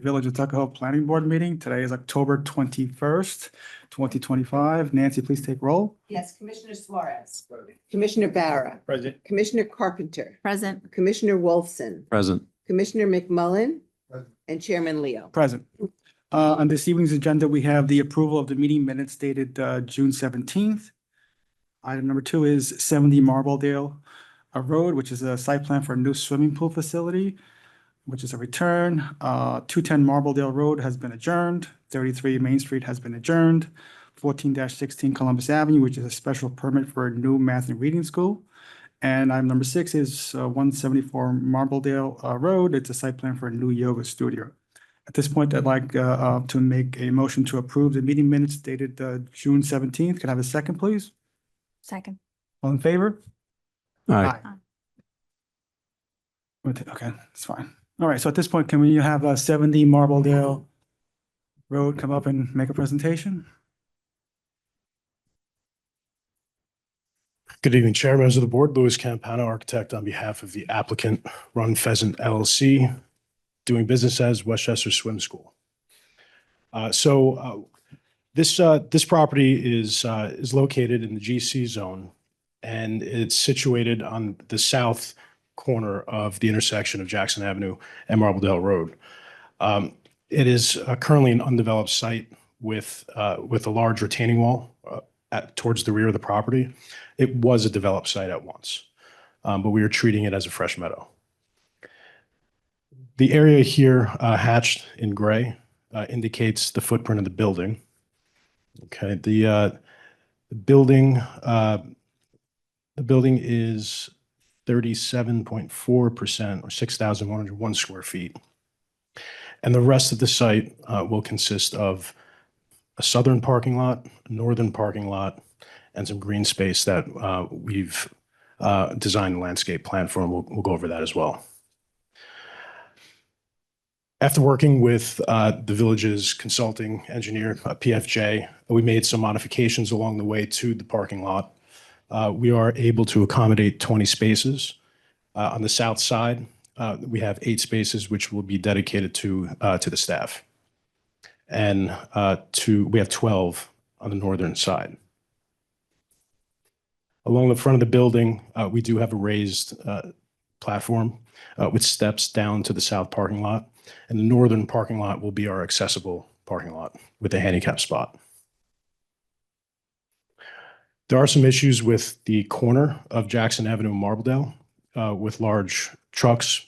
Village of Tuckahoe Planning Board meeting. Today is October 21st, 2025. Nancy, please take roll. Yes, Commissioner Suarez. Commissioner Barra. Present. Commissioner Carpenter. Present. Commissioner Wolfson. Present. Commissioner McMullen. Present. And Chairman Leo. Present. On this evening's agenda, we have the approval of the meeting minutes dated June 17th. Item number 2 is 70 Marbledale Road, which is a site plan for a new swimming pool facility, which is a return. 210 Marbledale Road has been adjourned. 33 Main Street has been adjourned. 14-16 Columbus Avenue, which is a special permit for a new math and reading school. And item number 6 is 174 Marbledale Road. It's a site plan for a new yoga studio. At this point, I'd like to make a motion to approve the meeting minutes dated June 17th. Can I have a second, please? Second. All in favor? Aye. Okay, that's fine. All right, so at this point, can we have 70 Marbledale Road come up and make a presentation? Good evening, Chair, members of the board. Louis Campano, architect on behalf of the applicant Run Pheasant LLC, doing business as Westchester Swim School. This property is located in the GC zone, and it's situated on the south corner of the intersection of Jackson Avenue and Marbledale Road. It is currently an undeveloped site with a large retaining wall towards the rear of the property. It was a developed site at once, but we are treating it as a fresh meadow. The area here hatched in gray indicates the footprint of the building. Okay, the building is 37.4% or 6,101 square feet. And the rest of the site will consist of a southern parking lot, a northern parking lot, and some green space that we've designed a landscape plan for, and we'll go over that as well. After working with the village's consulting engineer, PFJ, we made some modifications along the way to the parking lot. We are able to accommodate 20 spaces. On the south side, we have 8 spaces which will be dedicated to the staff. And we have 12 on the northern side. Along the front of the building, we do have a raised platform with steps down to the south parking lot. And the northern parking lot will be our accessible parking lot with a handicap spot. There are some issues with the corner of Jackson Avenue and Marbledale with large trucks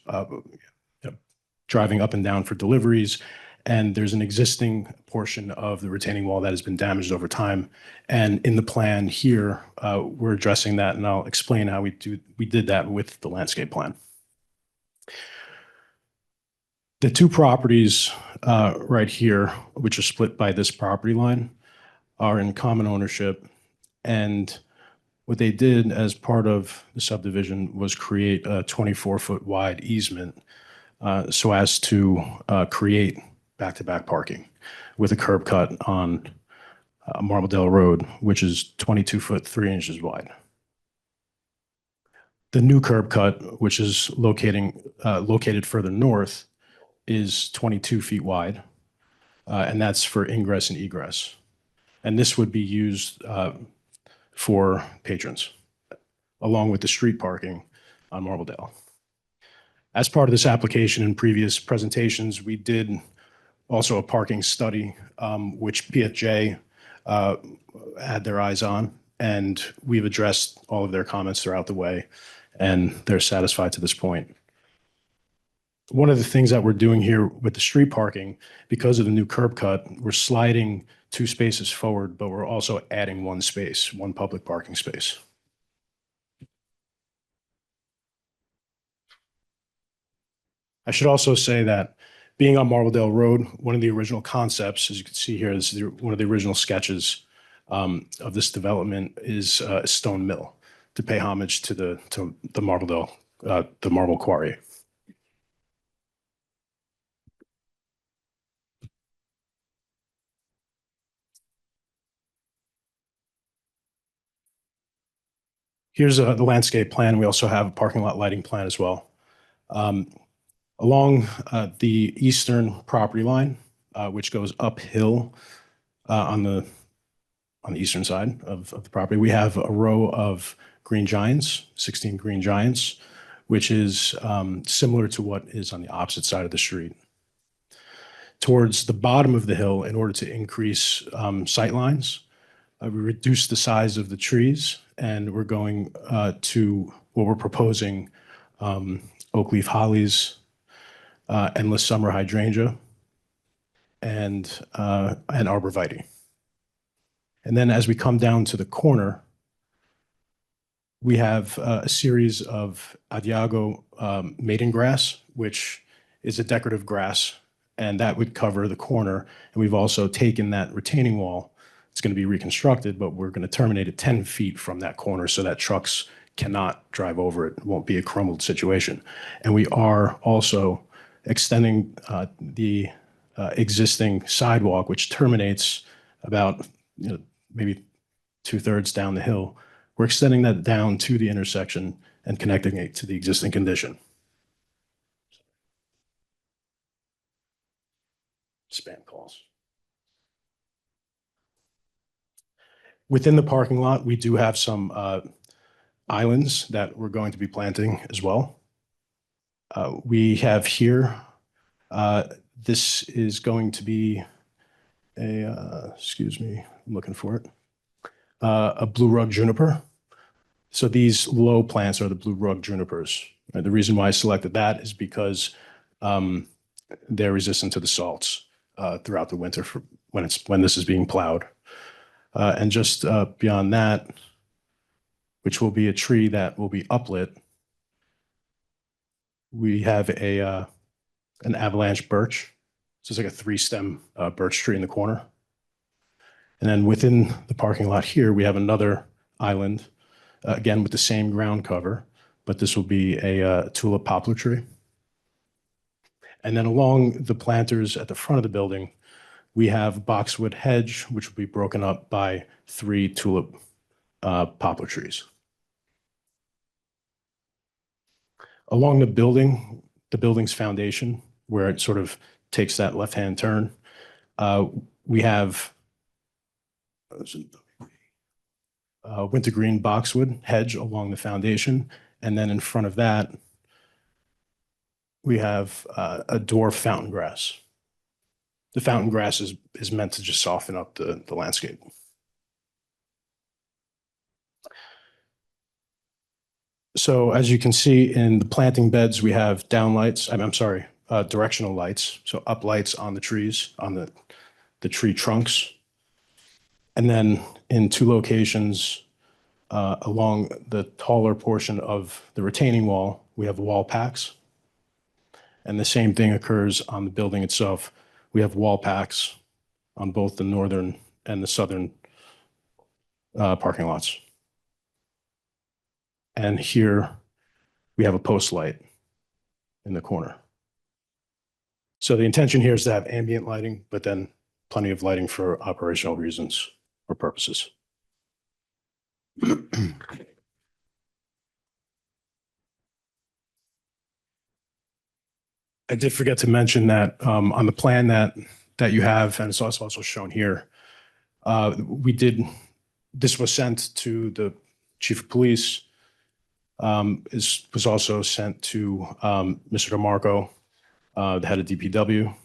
driving up and down for deliveries. And there's an existing portion of the retaining wall that has been damaged over time. And in the plan here, we're addressing that, and I'll explain how we did that with the landscape plan. The 2 properties right here, which are split by this property line, are in common ownership. And what they did as part of the subdivision was create a 24-foot wide easement so as to create back-to-back parking with a curb cut on Marbledale Road, which is 22 foot 3 inches wide. The new curb cut, which is located further north, is 22 feet wide, and that's for ingress and egress. And this would be used for patrons, along with the street parking on Marbledale. As part of this application in previous presentations, we did also a parking study, which PFJ had their eyes on, and we've addressed all of their comments throughout the way, and they're satisfied to this point. One of the things that we're doing here with the street parking, because of the new curb cut, we're sliding 2 spaces forward, but we're also adding 1 space, 1 public parking space. I should also say that being on Marbledale Road, one of the original concepts, as you can see here, this is one of the original sketches of this development is a stone mill to pay homage to the Marbledale, the marble quarry. Here's the landscape plan. We also have a parking lot lighting plan as well. Along the eastern property line, which goes uphill on the eastern side of the property, we have a row of green giants, 16 green giants, which is similar to what is on the opposite side of the street. Towards the bottom of the hill, in order to increase sight lines, we reduced the size of the trees, and we're going to what we're proposing: oak leaf hollies, endless summer hydrangea, and arborvitae. And then as we come down to the corner, we have a series of Adiago maiden grass, which is a decorative grass, and that would cover the corner. And we've also taken that retaining wall. It's going to be reconstructed, but we're going to terminate it 10 feet from that corner so that trucks cannot drive over it. It won't be a crumbled situation. And we are also extending the existing sidewalk, which terminates about maybe 2/3 down the hill. We're extending that down to the intersection and connecting it to the existing condition. Spam calls. Within the parking lot, we do have some islands that we're going to be planting as well. We have here, this is going to be excuse me, I'm looking for it, a blue rug juniper. So these low plants are the blue rug junipers. Right? The reason why I selected that is because they're resistant to the salts throughout the winter for when this is being plowed. And just beyond that, which will be a tree that will be uplit, we have an avalanche birch. So it's like a 3-stem birch tree in the corner. And then within the parking lot here, we have another island, again with the same ground cover, but this will be a tulip poplar tree. And then along the planters at the front of the building, we have boxwood hedge, which will be broken up by 3 tulip poplar trees. Along the building's foundation, where it sort of takes that left-hand turn, we have wintergreen boxwood hedge along the foundation. And then in front of that, we have a dwarf fountain grass. The fountain grass is meant to just soften up the landscape. So as you can see in the planting beds, we have downlights, I'm sorry, directional lights. So up lights on the trees, on the tree trunks. And then in 2 locations along the taller portion of the retaining wall, we have wall packs. And the same thing occurs on the building itself. We have wall packs on both the northern and the southern parking lots. And here we have a post light in the corner. So the intention here is to have ambient lighting, but then plenty of lighting for operational reasons or purposes. I did forget to mention that on the plan that you have, and it's also shown here, this was sent to the chief of police, was also sent to Mr. DeMarco, the head of DPW,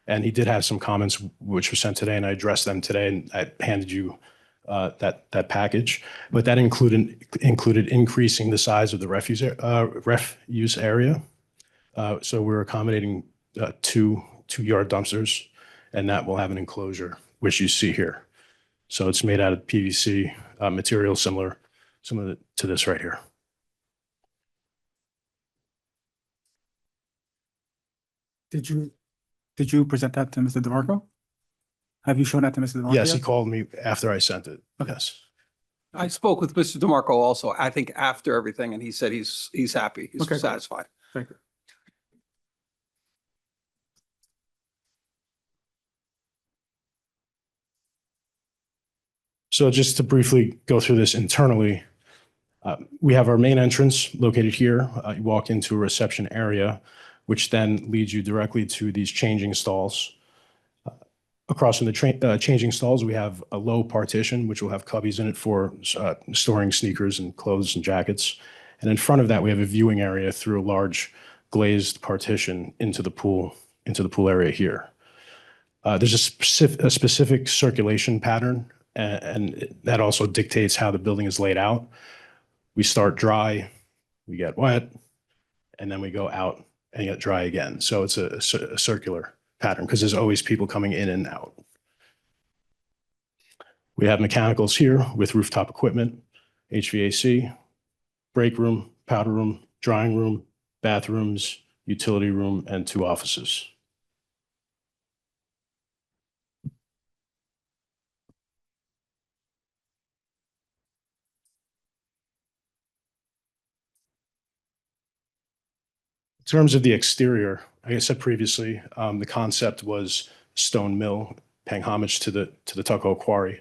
and he did have some comments which were sent today, and I addressed them today, and I handed you that package. But that included increasing the size of the refuse area. So we're accommodating 2 2-yard dumpsters, and that will have an enclosure, which you see here. So it's made out of PVC material similar to this right here. Did you present that to Mr. DeMarco? Have you shown that to Mr. DeMarco? Yes, he yet? called me after I sent it. Okay. Yes. I spoke with Mr. DeMarco also, I think after everything, and he said he's happy, he's Okay. satisfied. Thank you. So just to briefly go through this internally, we have our main entrance located here. You walk into a reception area which then leads you directly to these changing stalls. Across from the changing stalls, we have a low partition, which will have cubbies in it for storing sneakers and clothes and jackets. And in front of that, we have a viewing area through a large glazed partition into the pool area here. There's a specific circulation pattern, and that also dictates how the building is laid out. We start dry, we get wet, and then we go out and get dry again. So it's a circular pattern because there's always people coming in and out. We have mechanicals here with rooftop equipment, HVAC, break room, powder room, drying room, bathrooms, utility room, and 2 offices. In terms of the exterior, like I said previously, the concept was stone mill, paying homage to the Tuckahoe quarry.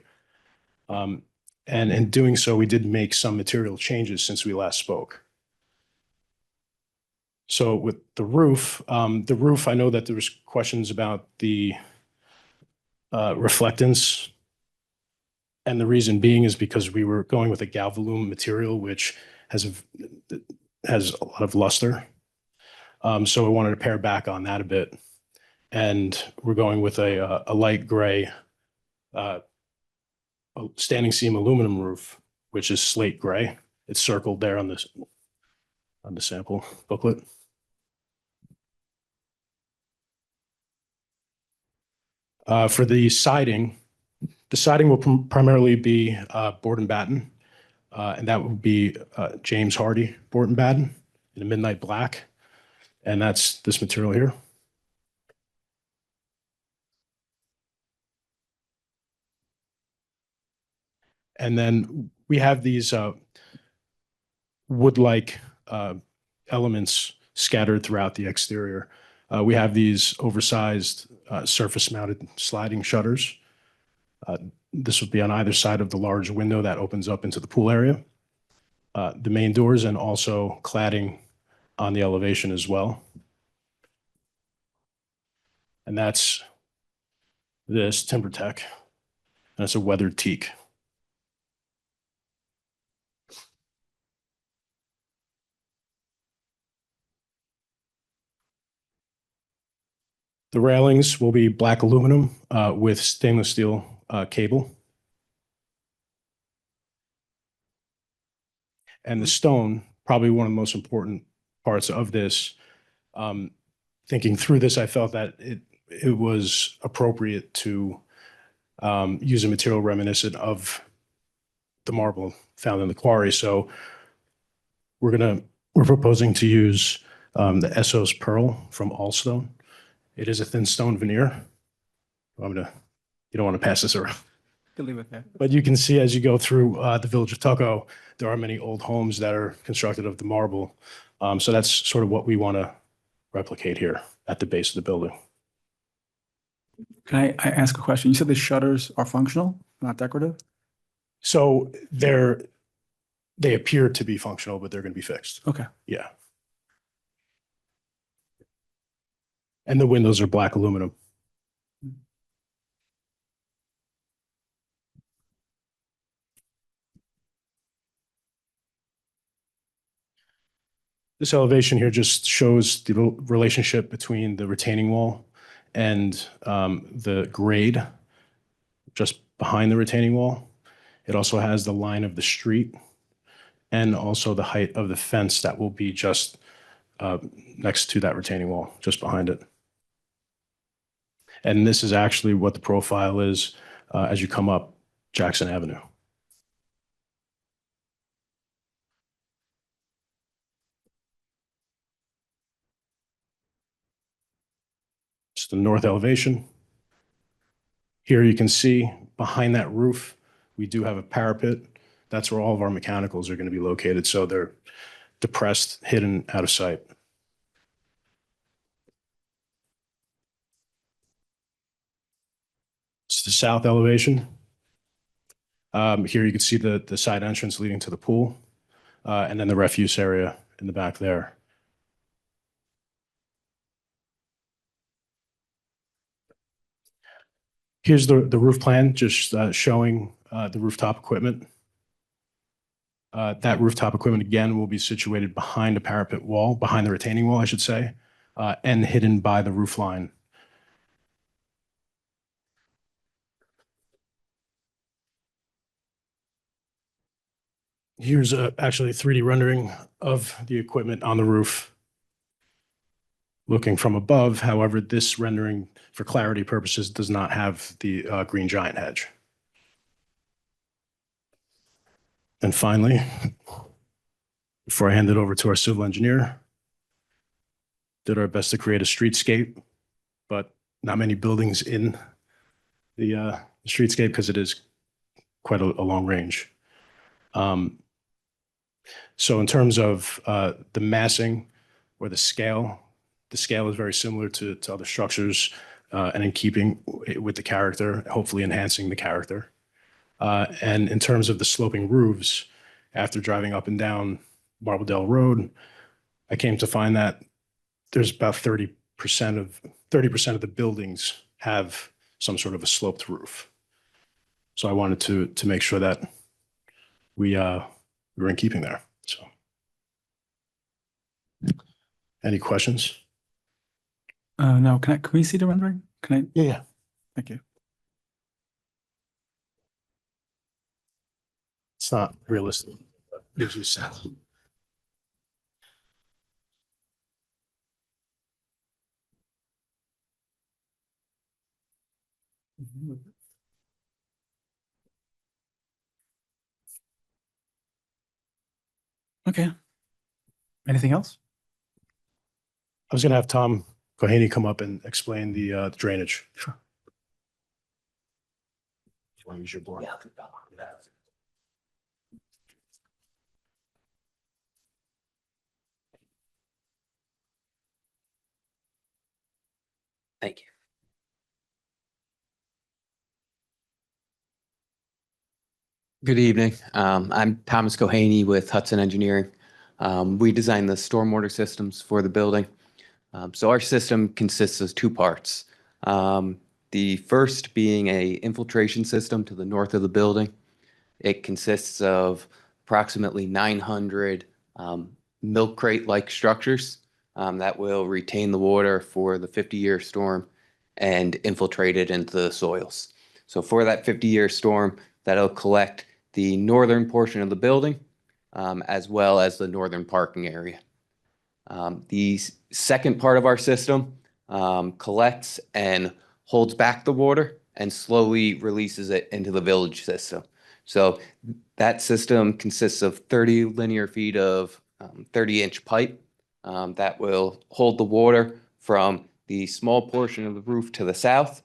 And in doing so, we did make some material changes since we last spoke. So with the roof, I know that there was questions about the reflectance. And the reason being is because we were going with a galvalume material, which has a lot of luster. So I wanted to pare back on that a bit. And we're going with a light gray standing seam aluminum roof, which is slate gray. It's circled there on the sample booklet. For the siding will primarily be board and batten, and that would be James Hardy board and batten in a midnight black, and that's this material here. And then we have these wood-like elements scattered throughout the exterior. We have these oversized surface-mounted sliding shutters. This would be on either side of the large window that opens up into the pool area. The main doors and also cladding on the elevation as well. And that's this TimberTech, and it's a weathered teak. The railings will be black aluminum with stainless steel cable. And the stone, probably one of the most important parts of this. Thinking through this, I felt that it was appropriate to use a material reminiscent of the marble found in the quarry. So we're proposing to use the Essos Pearl from Allstone. It is a thin stone veneer. You don't want to pass this around. Can leave it there. But you can see as you go through the village of Tuckahoe, there are many old homes that are constructed of the marble. So that's sort of what we want to replicate here at the base of the building. Can I ask a question? You said the shutters are functional, not decorative? So they appear to be functional, but they're going to be fixed. Okay. Yeah. And the windows are black aluminum. This elevation here just shows the relationship between the retaining wall and the grade just behind the retaining wall. It also has the line of the street and also the height of the fence that will be just next to that retaining wall, just behind it. And this is actually what the profile is as you come up Jackson Avenue. It's the north elevation. Here you can see behind that roof, we do have a parapet. That's where all of our mechanicals are going to be located. So they're depressed, hidden, out of sight. It's the south elevation. Here you can see the side entrance leading to the pool, and then the refuse area in the back there. Here's the roof plan, just showing the rooftop equipment. That rooftop equipment, again, will be situated behind a parapet wall, behind the retaining wall, I should say, and hidden by the roof line. Here's actually a 3D rendering of the equipment on the roof. Looking from above, however, this rendering, for clarity purposes, does not have the green giant hedge. And finally, before I hand it over to our civil engineer, did our best to create a streetscape, but not many buildings in the streetscape because it is quite a long range. So in terms of the massing or the scale is very similar to other structures and in keeping with the character, hopefully enhancing the character. And in terms of the sloping roofs, after driving up and down Marbledale Road, I came to find that there's about 30% of the buildings have some sort of a sloped roof. So I wanted to make sure that we were in keeping there. So, any questions? No, can we see the rendering? Can I? Yeah. Thank you. It's not realistic, but gives you a sense. Okay. Anything else? I was going to have Tom Kohaney come up and explain the drainage. Sure. You want to use your board? Yeah. Thank you. Good evening. I'm Thomas Kohaney with Hudson Engineering. We design the stormwater systems for the building. So our system consists of two parts. The first being a infiltration system to the north of the building. It consists of approximately 900 milk crate-like structures that will retain the water for the 50-year storm and infiltrate it into the soils. So for that 50-year storm, that'll collect the northern portion of the building as well as the northern parking area. The second part of our system collects and holds back the water and slowly releases it into the village system. So that system consists of 30 linear feet of 30-inch pipe that will hold the water from the small portion of the roof to the south,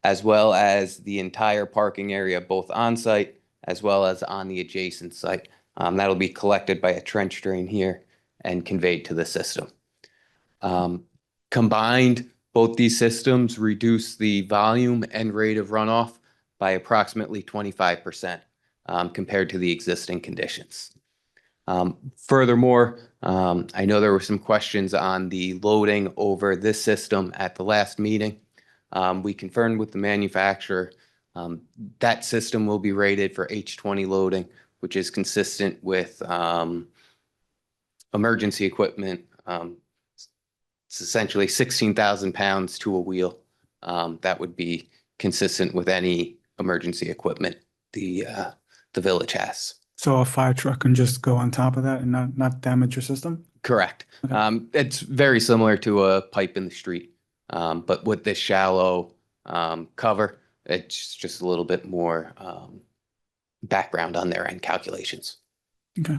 as well as the entire parking area, both on site as well as on the adjacent site. That'll be collected by a trench drain here and conveyed to the system. Combined, both these systems reduce the volume and rate of runoff by approximately 25% compared to the existing conditions. Furthermore, I know there were some questions on the loading over this system at the last meeting. We confirmed with the manufacturer that system will be rated for H20 loading, which is consistent with emergency equipment. It's essentially 16,000 pounds to a wheel. That would be consistent with any emergency equipment the village has. So a fire truck can just go on top of that and not damage your system? Correct. Okay. It's very similar to a pipe in the street, but with this shallow cover, it's just a little bit more background on their end calculations. Okay.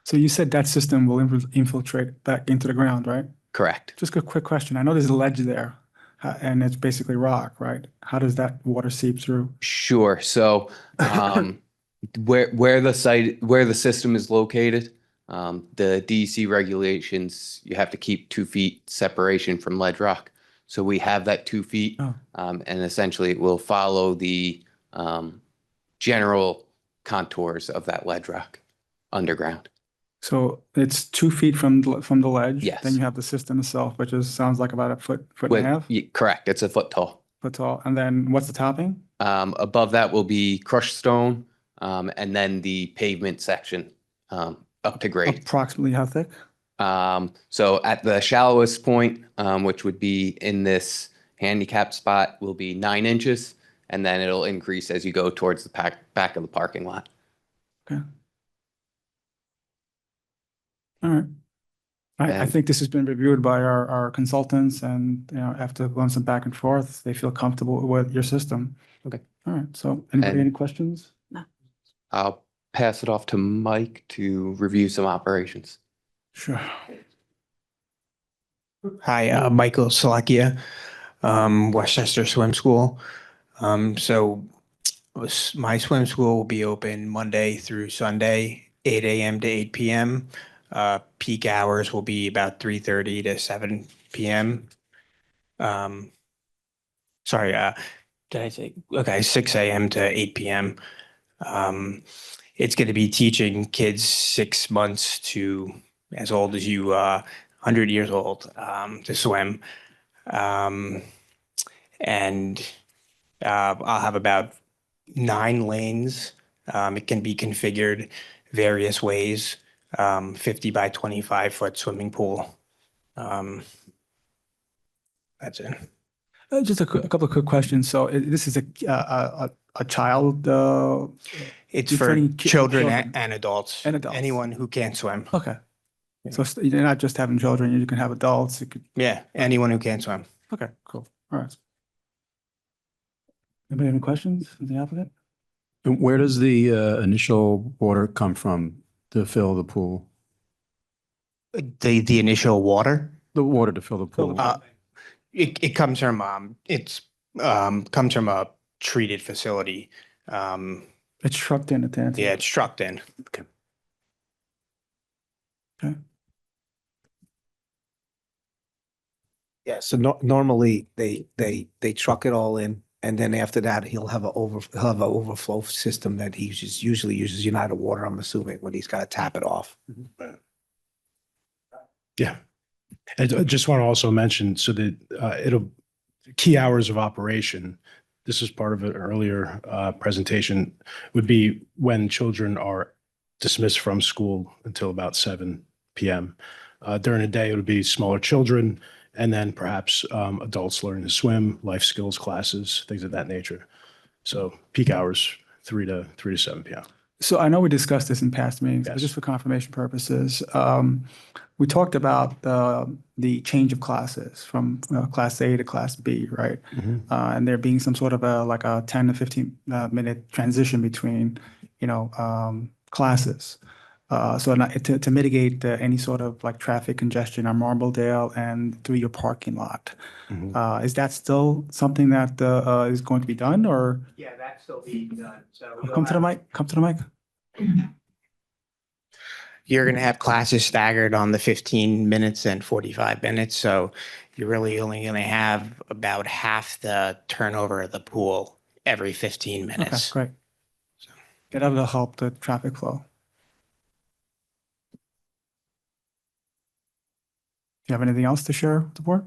So you said that system will infiltrate back into the ground, right? Correct. Just a quick question. I know there's a ledge there and it's basically rock, right? How does that water seep through? Sure. So where the system is located, the DEC regulations, you have to keep 2 feet separation from ledge rock. So we have that 2 feet, Oh. and essentially it will follow the general contours of that ledge rock underground. So it's 2 feet from, from the ledge. Yes. Then you have the system itself, which is, sounds like about a foot and a half, Correct, it's a foot tall. foot tall. And then what's the topping? Above that will be crushed stone, and then the pavement section, up to grade. Approximately how thick? So at the shallowest point, which would be in this handicap spot, will be 9 inches, and then it'll increase as you go towards the back of the parking lot. Okay. All right. I And- think this has been reviewed by our consultants and, you know, after going some back and forth, they feel comfortable with your system. Okay. All right. So anybody, And- any questions? I'll pass it off to Mike to review some operations. Sure. Hi, Michael Salakia, Westchester Swim School. My swim school will be open Monday through Sunday, 8 a.m. to 8 p.m. Peak hours will be about 3:30 to 7 p.m. Sorry, did I say, okay, 6 a.m. to 8 p.m. It's going to be teaching kids 6 months to as old as you, 100 years old, to swim. And I'll have about 9 lanes. It can be configured various ways. 50 by 25 foot swimming pool. That's it. Just a couple of quick questions. So this is a child, It's You're for training children children. and adults. And adults. Anyone who can't swim. okay. Yeah. So you're not just having children, you can have adults. You could, Yeah, anyone who can't swim. okay, cool. All right. Anybody have any questions of the applicant? And where does the initial water come from to fill the pool? The initial water, The water to fill the Fill the pool? pool. it comes from comes from a treated facility. It's trucked in at the end. Yeah, it's trucked in. Yeah, so normally they truck it all in, and then after that, he'll have he'll have an overflow system that he usually uses United Water, I'm assuming, when he's got to tap it off. Yeah. I just want to also mention, so that key hours of operation, this is part of an earlier presentation, would be when children are dismissed from school until about 7 p.m. During the day, it would be smaller children, and then perhaps adults learning to swim, life skills classes, things of that nature. So peak hours, 3 to 7 p.m. So I know we discussed this in past meetings, but Yes. just for confirmation purposes, we talked about the change of classes from Class A to Class B, right? And there being some sort of like a 10 to 15 minute transition between, classes. So to mitigate any sort of like traffic congestion on Marbledale and through your parking lot. Is that still something that is going to be done, or Yeah, that's still being done. So come to the mic, come to the mic? you're going to have classes staggered on the 15 minutes and 45 minutes. So you're really only going to have about half the turnover of the pool every 15 Okay, minutes. great. Yeah, that'll help the traffic flow. Do you have anything else to share with the board?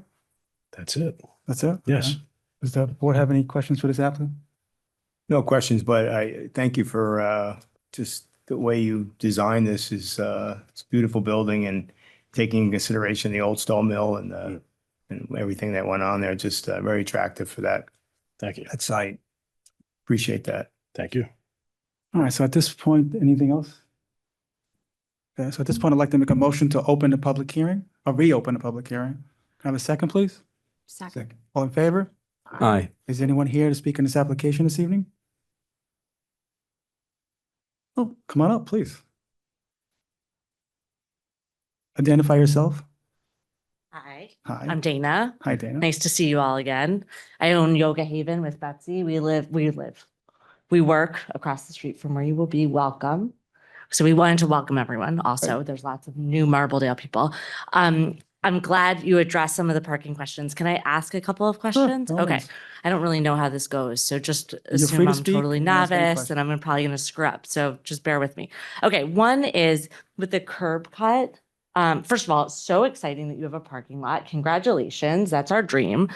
That's it. That's it? Yes. Okay. Does the board have any questions for this applicant? No questions, but I thank you for just the way you designed this it's a beautiful building and taking into consideration the old stall mill and everything that went on there, just very attractive for that Thank you. site. Appreciate that. Thank you. All right, so at this point, anything else? Okay, so at this point, I'd like to make a motion to open the public hearing, or reopen the public hearing. Can I have a second, please? Second. All in favor? Aye. Is anyone here to speak on this application this evening? Oh, come on up, please. Identify yourself. Hi, Hi. I'm Dana. Hi, Dana. Nice to see you all again. I own Yoga Haven with Betsy. We work across the street from where you will be. Welcome. So we wanted to welcome everyone. Also, there's lots of new Marbledale people. I'm glad you addressed some of the parking questions. Can I ask a couple of questions? by all Okay. means. I don't really know how this goes, so just free assume to I'm speak totally and ask any novice and I'm probably gonna screw up, so just bear with me. Okay, one is with the curb cut. First of all, it's so exciting that you have a parking lot. Congratulations, that's our dream.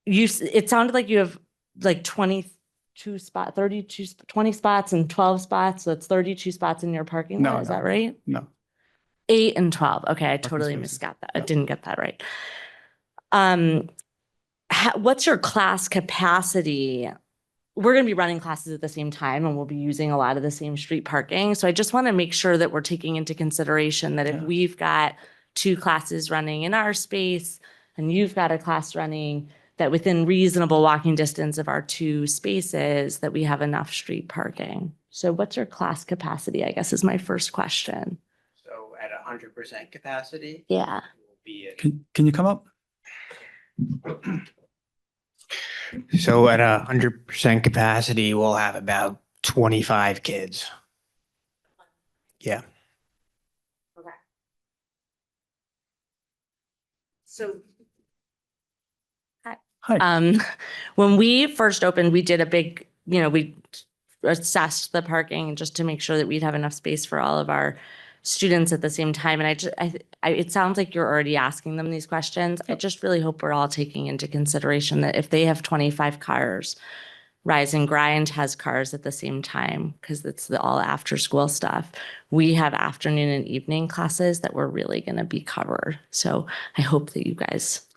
It sounded like you have like 22 spot, 32, 20 spots and 12 spots, so it's 32 spots in your parking No, lot, is no. that right? No. 8 and 12. Okay, I Parking totally spaces. misgot that. I Yeah. didn't get that right. What's your class capacity? We're going to be running classes at the same time and we'll be using a lot of the same street parking. So I just want to make sure that we're taking into consideration that if Yeah. we've got 2 classes running in our space and you've got a class running, that within reasonable walking distance of our 2 spaces, that we have enough street parking. So what's your class capacity, I guess, is my first question. So at 100% capacity, Yeah. will be at Can you come up? So at 100% capacity, we'll have about 25 kids. Yeah. Okay. So Hi. when we first opened, we did a big, we assessed the parking just to make sure that we'd have enough space for all of our students at the same time. And it sounds like you're already asking them these questions. I just really hope we're all taking into consideration that if they have 25 cars, Rise and Grind has cars at the same time because it's the all after school stuff. We have afternoon and evening classes that we're really going to be covered. So I hope that you guys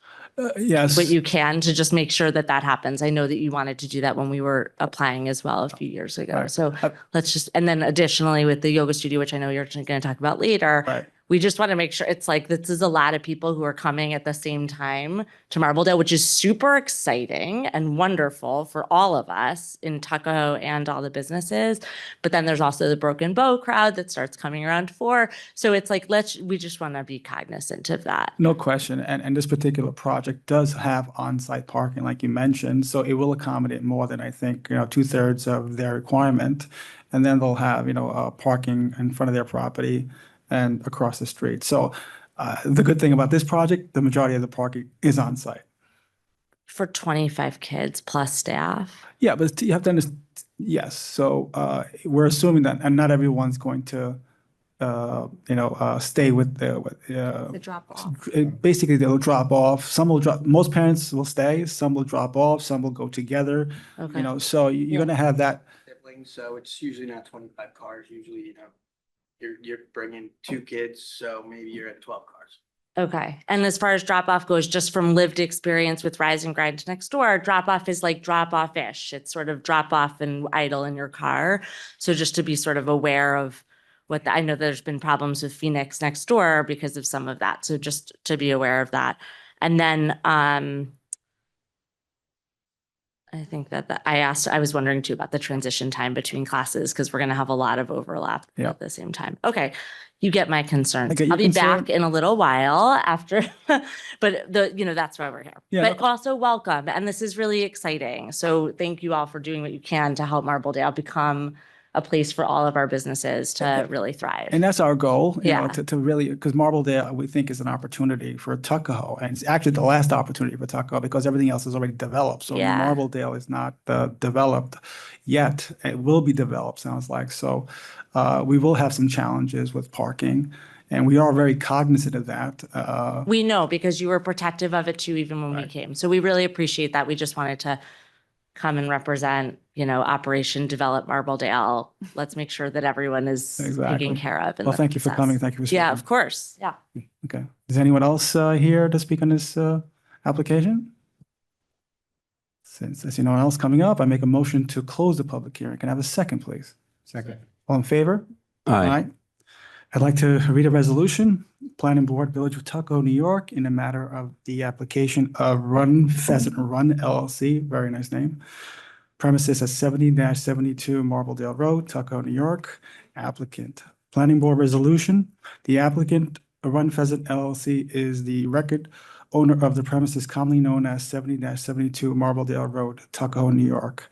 Yes. what you can to just make sure that that happens. I know that you wanted to do that when we were applying as well a few years ago. Right. So let's just, and then additionally with the yoga studio, which I know you're going to talk about later, Right. we just want to make sure it's like, this is a lot of people who are coming at the same time to Marbledale, which is super exciting and wonderful for all of us in Tuckahoe and all the businesses. But then there's also the Broken Bow crowd that starts coming around 4. So it's like, we just want to be cognizant of that. No question. And this particular project does have on-site parking, like you mentioned. So it will accommodate more than I think, 2/3 of their requirement. And then they'll have, parking in front of their property and across the street. So the good thing about this project, the majority of the parking is on-site. For 25 kids plus staff. Yeah, but you have to understand, yes. So we're assuming that, and not everyone's going to, stay with The drop off. basically they'll drop off. Some will drop, most parents will stay, some will drop off, some will go together, Okay. so you're gonna have that. Siblings, so it's usually not 25 cars. Usually, you're bringing 2 kids, so maybe you're at 12 cars. Okay. And as far as drop off goes, just from lived experience with Rise and Grind next door, drop off is like drop off ish. It's sort of drop off and idle in your car. So just to be sort of aware of I know there's been problems with Phoenix next door because of some of that. So just to be aware of that. And then I think that I was wondering too about the transition time between classes because we're going to have a lot of overlap Yeah. at the same time. Okay. You get my concerns. I get your I'll be back concern. in a little while after, but that's why we're here. Yeah, But no- also welcome. And this is really exciting. So thank you all for doing what you can to help Marbledale become a place for all of our businesses to really thrive. And that's our goal, Yeah. to really, because Marbledale, we think is an opportunity for Tuckahoe. And it's actually the last opportunity for Tuckahoe because everything else is already developed. So Yeah. Marbledale is not developed yet. It will be developed, sounds like. So we will have some challenges with parking. And we are very cognizant of that. We know because you were protective of it too, even when we Right. came. So we really appreciate that. We just wanted to come and represent, Operation Develop Marbledale. Let's make sure that everyone is Exactly. taken care of. in Well, the thank you for process. coming. Thank you for speaking. Yeah, of course. Yeah. Okay. Is anyone else here to speak on this application? Since there's no one else coming up, I make a motion to close the public hearing. Can I have a second, please? Second. All in favor? Aye. I'd like to read a resolution, Planning Board, Village of Tuckahoe, New York, in a matter of the application of Run Pheasant Run LLC, very nice name. Premises at 70-72 Marbledale Road, Tuckahoe, New York. Applicant. Planning Board Resolution, the applicant, Run Pheasant LLC, is the record owner of the premises commonly known as 70-72 Marbledale Road, Tuckahoe, New York.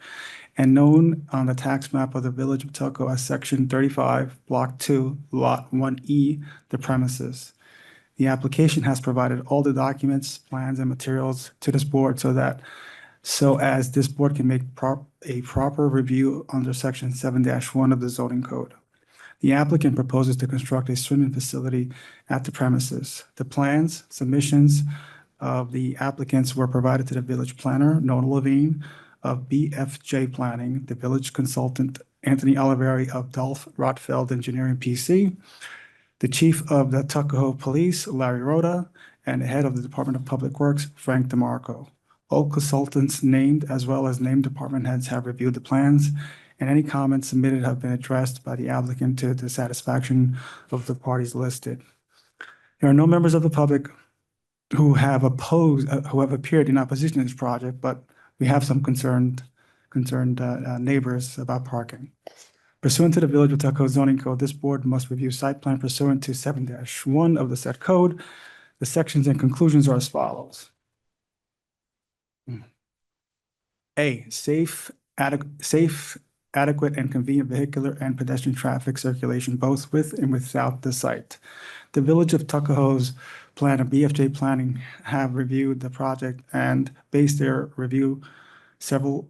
and known on the tax map of the Village of Tuckahoe as Section 35, Block 2, Lot 1E, the premises. The application has provided all the documents, plans, and materials to this board so as this board can make a proper review under Section 7-1 of the zoning code. The applicant proposes to construct a swimming facility at the premises. The plans, submissions of the applicants were provided to the village planner, Nona Levine of BFJ Planning, the village consultant, Anthony Oliveri of Dolph Rotfeld Engineering PC, the chief of the Tuckahoe Police, Larry Rhoda, and the head of the Department of Public Works, Frank DeMarco. All consultants named as well as named department heads have reviewed the plans, and any comments submitted have been addressed by the applicant to the satisfaction of the parties listed. There are no members of the public who have appeared in opposition to this project, but we have some concerned neighbors about parking. Pursuant to the Village of Tuckahoe zoning code, this board must review site plan pursuant to 7-1 of the said code. The sections and conclusions are as follows. A, safe, adequate, and convenient vehicular and pedestrian traffic circulation, both with and without the site. The Village of Tuckahoe's plan of BFJ Planning have reviewed the project and based their review several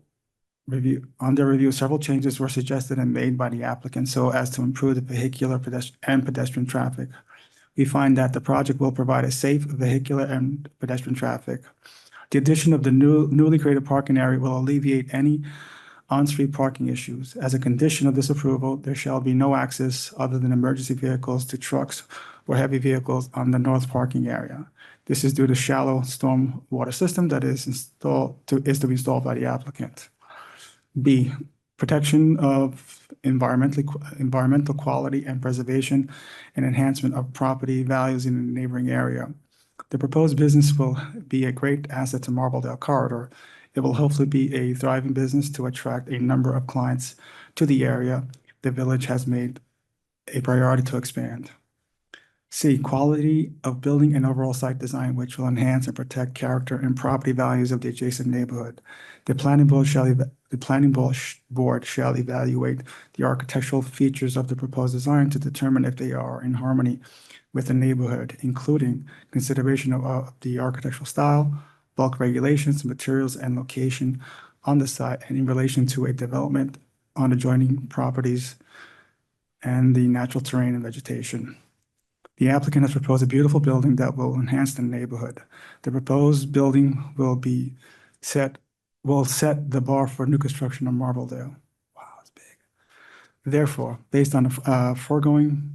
changes were suggested and made by the applicant so as to improve the vehicular and pedestrian traffic. We find that the project will provide a safe vehicular and pedestrian traffic. The addition of the newly created parking area will alleviate any on-street parking issues. As a condition of this approval, there shall be no access other than emergency vehicles to trucks or heavy vehicles on the north parking area. This is due to shallow storm water system that is to be installed by the applicant. B, protection of environmental quality and preservation and enhancement of property values in the neighboring area. The proposed business will be a great asset to Marbledale Corridor. It will hopefully be a thriving business to attract a number of clients to the area. The village has made a priority to expand. C, quality of building and overall site design, which will enhance and protect character and property values of the adjacent neighborhood. The planning board shall evaluate the architectural features of the proposed design to determine if they are in harmony with the neighborhood, including consideration of the architectural style, bulk regulations, materials, and location on the site and in relation to a development on adjoining properties and the natural terrain and vegetation. The applicant has proposed a beautiful building that will enhance the neighborhood. The proposed building will set the bar for new construction on Marbledale. Wow, it's big. Therefore, based on the foregoing,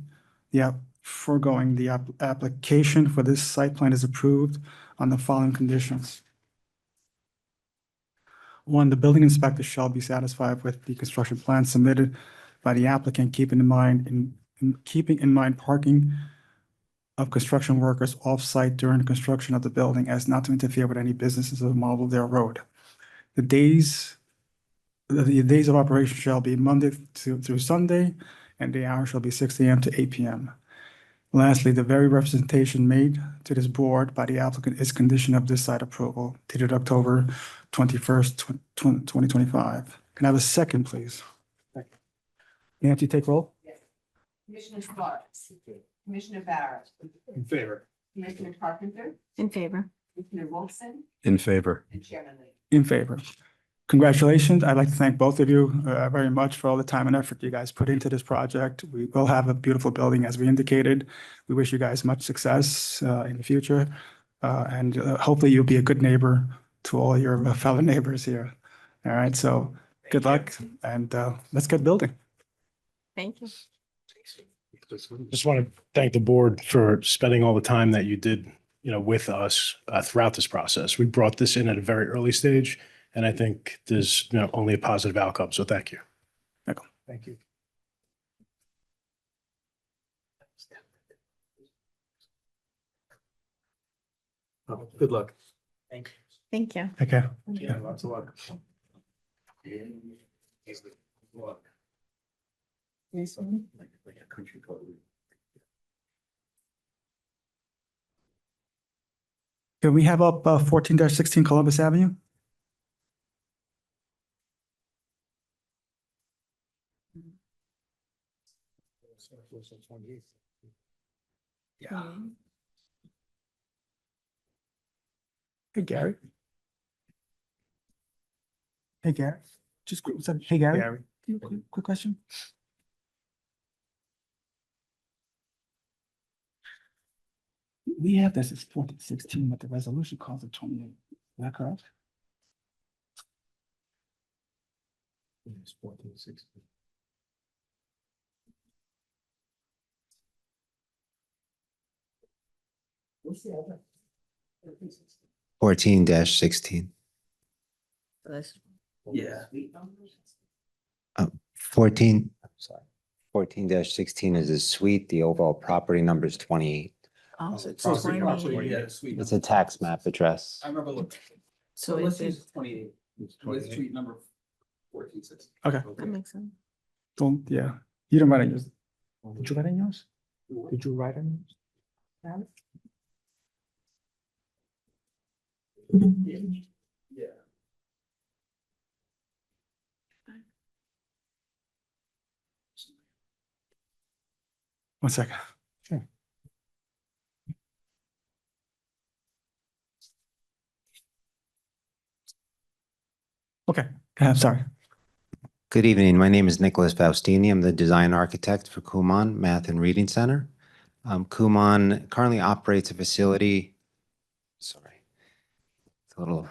the application for this site plan is approved on the following conditions. One, the building inspector shall be satisfied with the construction plan submitted by the applicant, keeping in mind parking of construction workers off-site during the construction of the building as not to interfere with any businesses of Marbledale Road. The days of operation shall be Monday through Sunday, and the hours shall be 6 a.m. to 8 p.m. Lastly, the very representation made to this board by the applicant is condition of this site approval dated October 21st, 2025. Can I have a second, please? Nancy, take roll. Commissioner Sparks. Commissioner Barrett. In favor. Commissioner Carpenter. In favor. Commissioner Wilson. In favor. And Chairman Lee. In favor. Congratulations. I'd like to thank both of you very much for all the time and effort you guys put into this project. We will have a beautiful building as we indicated. We wish you guys much success in the future. And hopefully you'll be a good neighbor to all your fellow neighbors here. All right, so good luck and let's get building. Thank you. Just want to thank the board for spending all the time that you did, with us throughout this process. We brought this in at a very early stage, and I think there's, only a positive outcome. So thank you. Michael, thank you. Oh, good luck. Thank you. Okay. Yeah, lots of luck. Can we have up 14-16 Columbus Avenue? Yeah. Hey, Gary. Hey, Gary. Just quick, what's up? Hey, Gary. Gary. Quick question. We have this as 1416, but the resolution calls it 28. Is that correct? It's 1460. What's the other? 14-16. Yeah. 14, I'm sorry. 14-16 is a suite. The overall property number is 28. Oh, So so it's 28. yeah, sweet. It's a tax map address. I remember looking. So let's is it, use 28. Let's tweet number 1460. Okay. that makes sense. Don't, yeah. You don't write on yours. Did you write on yours? Did you write on yours? Yeah. One second. Sure. Okay, sorry. Good evening. My name is Nicholas Faustini. I'm the design architect for Kumon Math and Reading Center. Kumon currently operates a facility, sorry, it's a little,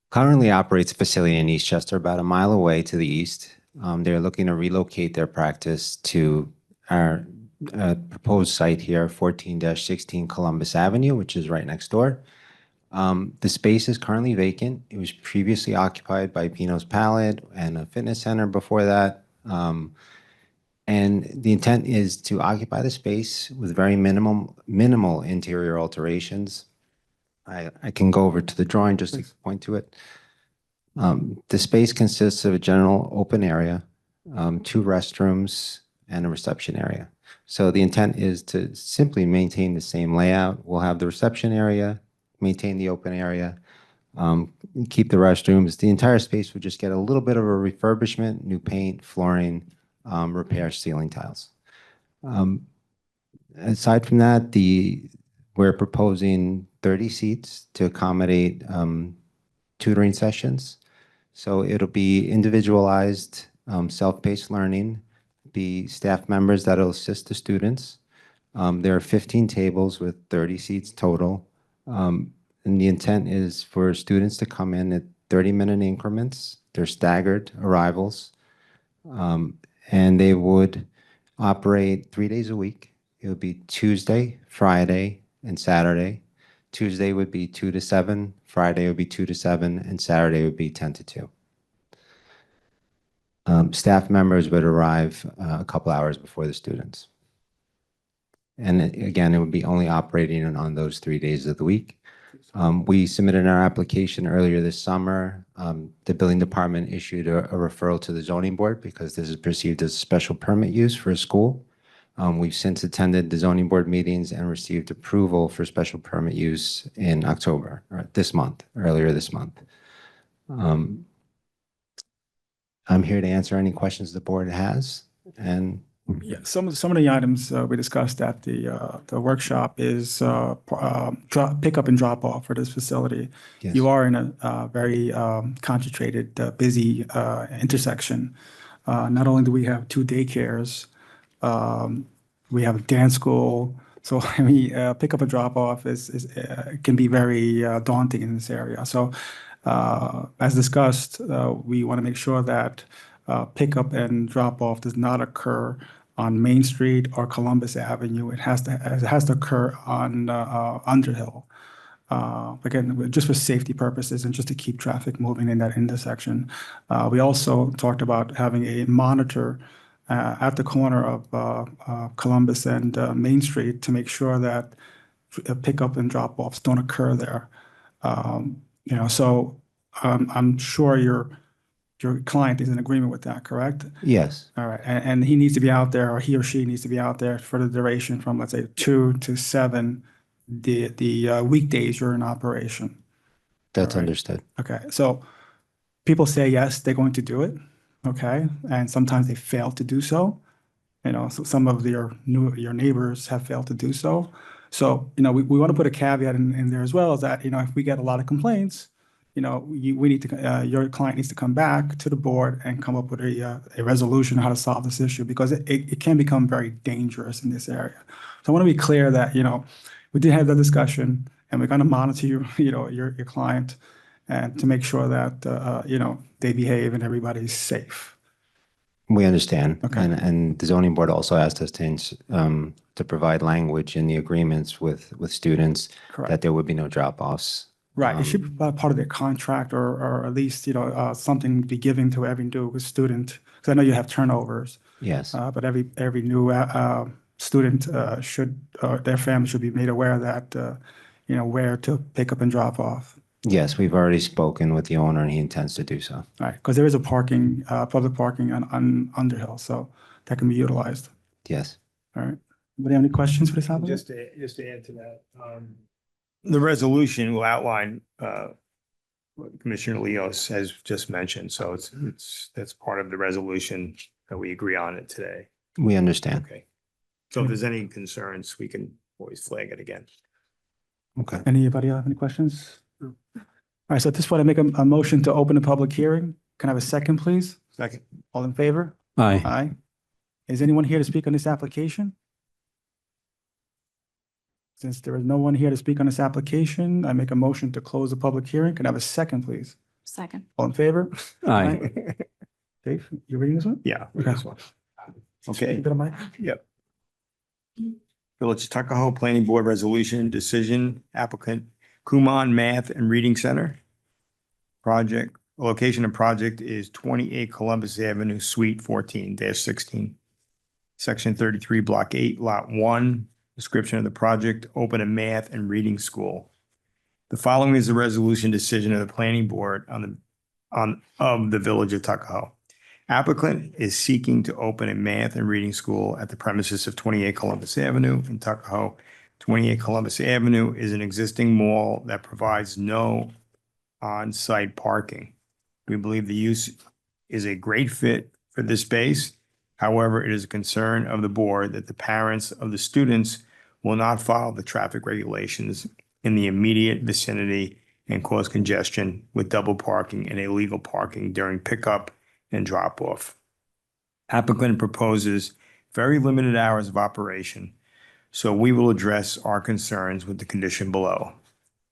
currently operates a facility in Eastchester, about a mile away to the east. They're looking to relocate their practice to our proposed site here, 14-16 Columbus Avenue, which is right next door. The space is currently vacant. It was previously occupied by Pino's Palette and a fitness center before that. And the intent is to occupy the space with very minimal interior alterations. I can go over to the drawing just to point to it. The space consists of a general open area, 2 restrooms, and a reception area. So the intent is to simply maintain the same layout. We'll have the reception area, maintain the open area, keep the restrooms. The entire space would just get a little bit of a refurbishment, new paint, flooring, repair ceiling tiles. Aside from that, we're proposing 30 seats to accommodate tutoring sessions. So it'll be individualized, self-paced learning, be staff members that'll assist the students. There are 15 tables with 30 seats total. And the intent is for students to come in at 30-minute increments. They're staggered arrivals. And they would operate 3 days a week. It would be Tuesday, Friday, and Saturday. Tuesday would be 2 to 7, Friday would be 2 to 7, and Saturday would be 10 to 2. Staff members would arrive a couple hours before the students. And again, it would be only operating on those 3 days of the week. We submitted our application earlier this summer. The building department issued a referral to the zoning board because this is perceived as special permit use for a school. We've since attended the zoning board meetings and received approval for special permit use in October, or earlier this month. I'm here to answer any questions the board has, and Yeah, some of the items we discussed at the workshop is pick up and drop off for this facility. yes. You are in a very concentrated, busy intersection. Not only do we have 2 daycares, we have a dance school. So I mean, pick up and drop off can be very daunting in this area. So as discussed, we want to make sure that pickup and drop off does not occur on Main Street or Columbus Avenue. It has to occur on Underhill. Again, just for safety purposes and just to keep traffic moving in that intersection. We also talked about having a monitor at the corner of Columbus and Main Street to make sure that pickup and drop offs don't occur there. So I'm sure your client is in agreement with that, correct? Yes, All right, and he needs to be out there, or he or she needs to be out there for the duration from, let's say, 2 to 7, the weekdays you're in operation. that's All right. understood. Okay, so people say yes, they're going to do it, okay? And sometimes they fail to do so. So some of your neighbors have failed to do so. So, we want to put a caveat in there as well, is that, if we get a lot of complaints, we need to, your client needs to come back to the board and come up with a resolution on how to solve this issue, because it can become very dangerous in this area. So I want to be clear that, we did have the discussion, and we're going to monitor your client, and to make sure that, they behave and everybody's safe. We understand. Okay. And the zoning board also asked us to provide language in the agreements with students Correct. that there would be no drop-offs. Right, it should be part of their contract, or at least, something be given to every new student, because I know you have turnovers. Yes. But every new student should, their family should be made aware that, where to pick up and drop off. Yes, we've already spoken with the owner and he intends to do so. All right, because there is a public parking on Underhill, so that can be utilized. Yes. All right. Anybody have any questions for this applicant? Just to add to that, the resolution will outline what Commissioner Leos has just mentioned. So that's part of the resolution that we agree on it today. We understand. Okay. So if there's any concerns, we can always flag it again. Okay. Anybody have any questions? All right, so at this point, I make a motion to open the public hearing. Can I have a second, please? Second. All in favor? Aye. Aye. Is anyone here to speak on this application? Since there is no one here to speak on this application, I make a motion to close the public hearing. Can I have a second, please? Second. All in favor? Aye. Dave, you reading this one? Yeah. Okay. this one. Okay. Keep it on mic. Yep. Village of Tuckahoe Planning Board Resolution Decision Applicant Kumon Math and Reading Center. Project, location of project is 28 Columbus Avenue, Suite 14-16. Section 33, Block 8, Lot 1. Description of the project, open a math and reading school. The following is the resolution decision of the planning board of the Village of Tuckahoe. Applicant is seeking to open a math and reading school at the premises of 28 Columbus Avenue in Tuckahoe. 28 Columbus Avenue is an existing mall that provides no on-site parking. We believe the use is a great fit for this space. However, it is a concern of the board that the parents of the students will not follow the traffic regulations in the immediate vicinity and cause congestion with double parking and illegal parking during pickup and drop-off. Applicant proposes very limited hours of operation, so we will address our concerns with the condition below.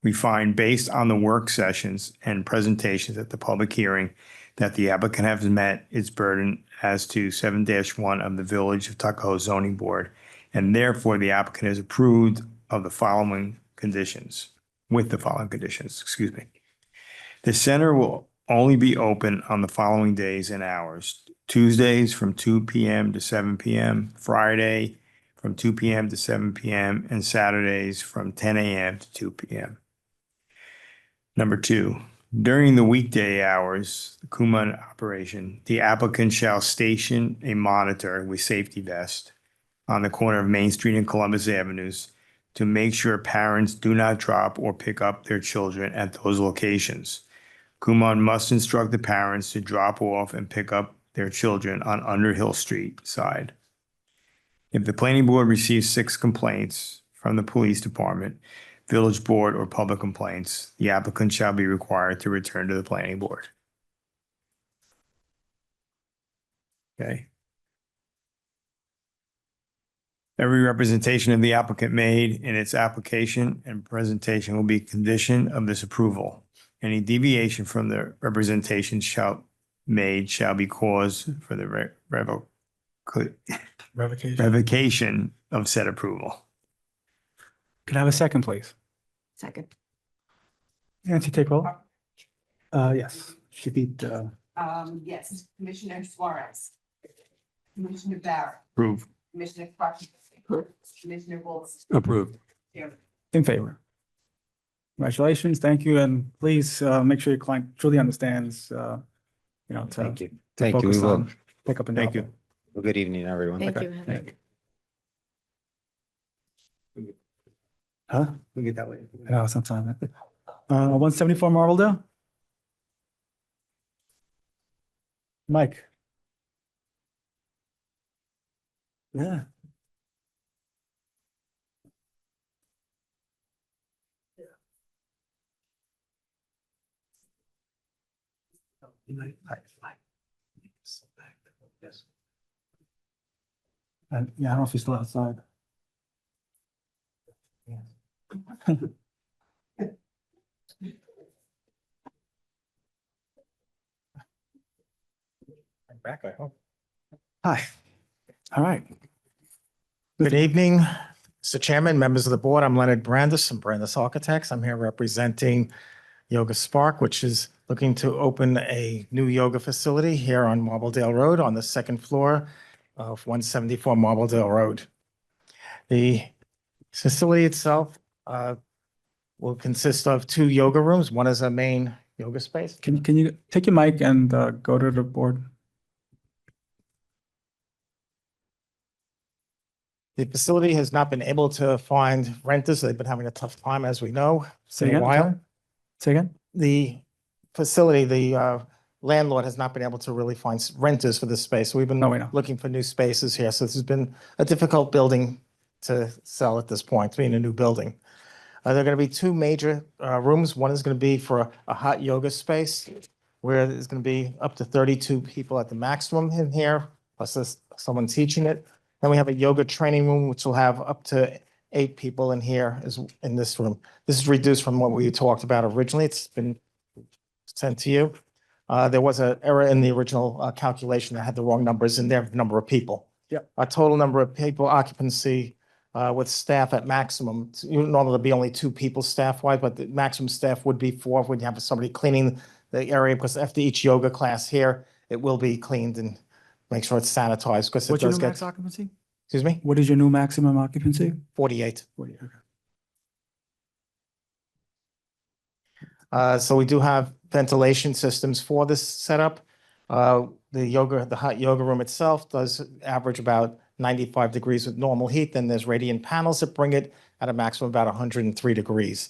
We find, based on the work sessions and presentations at the public hearing, that the applicant has met its burden as to 7-1 of the Village of Tuckahoe Zoning Board, and therefore the applicant is approved of the following conditions, with the following conditions, excuse me. The center will only be open on the following days and hours: Tuesdays from 2 p.m. to 7 p.m., Friday from 2 p.m. to 7 p.m., and Saturdays from 10 a.m. to 2 p.m. Number 2, during the weekday hours, the Kumon operation, the applicant shall station a monitor with safety vest on the corner of Main Street and Columbus Avenues to make sure parents do not drop or pick up their children at those locations. Kumon must instruct the parents to drop off and pick up their children on Underhill Street side. If the planning board receives 6 complaints from the police department, village board, or public complaints, the applicant shall be required to return to the planning board. Okay. Every representation of the applicant made in its application and presentation will be a condition of this approval. Any deviation from the representation shall be cause for the revocation of said approval. Can I have a second, please? Second. Nancy, take roll. Yes, she beat, Yes, Commissioner Suarez. Commissioner Barrett. Approve. Commissioner Carpenter. Commissioner Wilson. Approved. Chairman. in favor. Congratulations, thank you, and please make sure your client truly understands, to Thank you. to Thank you. We focus will. on pick up and Thank drop you. Well, good evening, everyone. Thank Okay, you. thank Huh? We'll get that later. No, sometime. 174 Marbledale? Mike? Yeah. And yeah, I don't know if he's still outside. Back, I hope. Hi. All right. Good evening, Mr. Chairman, members of the board. I'm Leonard Brandis from Brandis Architects. I'm here representing Yoga Spark, which is looking to open a new yoga facility here on Marbledale Road on the second floor of 174 Marbledale Road. The facility itself will consist of 2 yoga rooms. One is a main yoga space. Can you take your mic and go to the board? The facility has not been able to find renters. They've been having a tough time, as we know, Say for a again, while. sorry? Say again? The facility, the landlord has not been able to really find renters for this space. We've been No, we know. looking for new spaces here. So this has been a difficult building to sell at this point, being a new building. There are going to be 2 major rooms. One is going to be for a hot yoga space where there's going to be up to 32 people at the maximum in here, plus someone teaching it. Then we have a yoga training room, which will have up to 8 people in here in this room. This is reduced from what we talked about originally. It's been sent to you. There was an error in the original calculation that had the wrong numbers in there, number of people. Yep. Our total number of people occupancy with staff at maximum, normally there'd be only 2 people staff-wise, but the maximum staff would be 4 when you have somebody cleaning the area, because after each yoga class here, it will be cleaned and make sure it's sanitized, because it What's your does new get, max occupancy? excuse me, What is your new maximum occupancy? 48. 40, okay. So we do have ventilation systems for this setup. The hot yoga room itself does average about 95 degrees with normal heat. Then there's radiant panels that bring it at a maximum of about 103 degrees.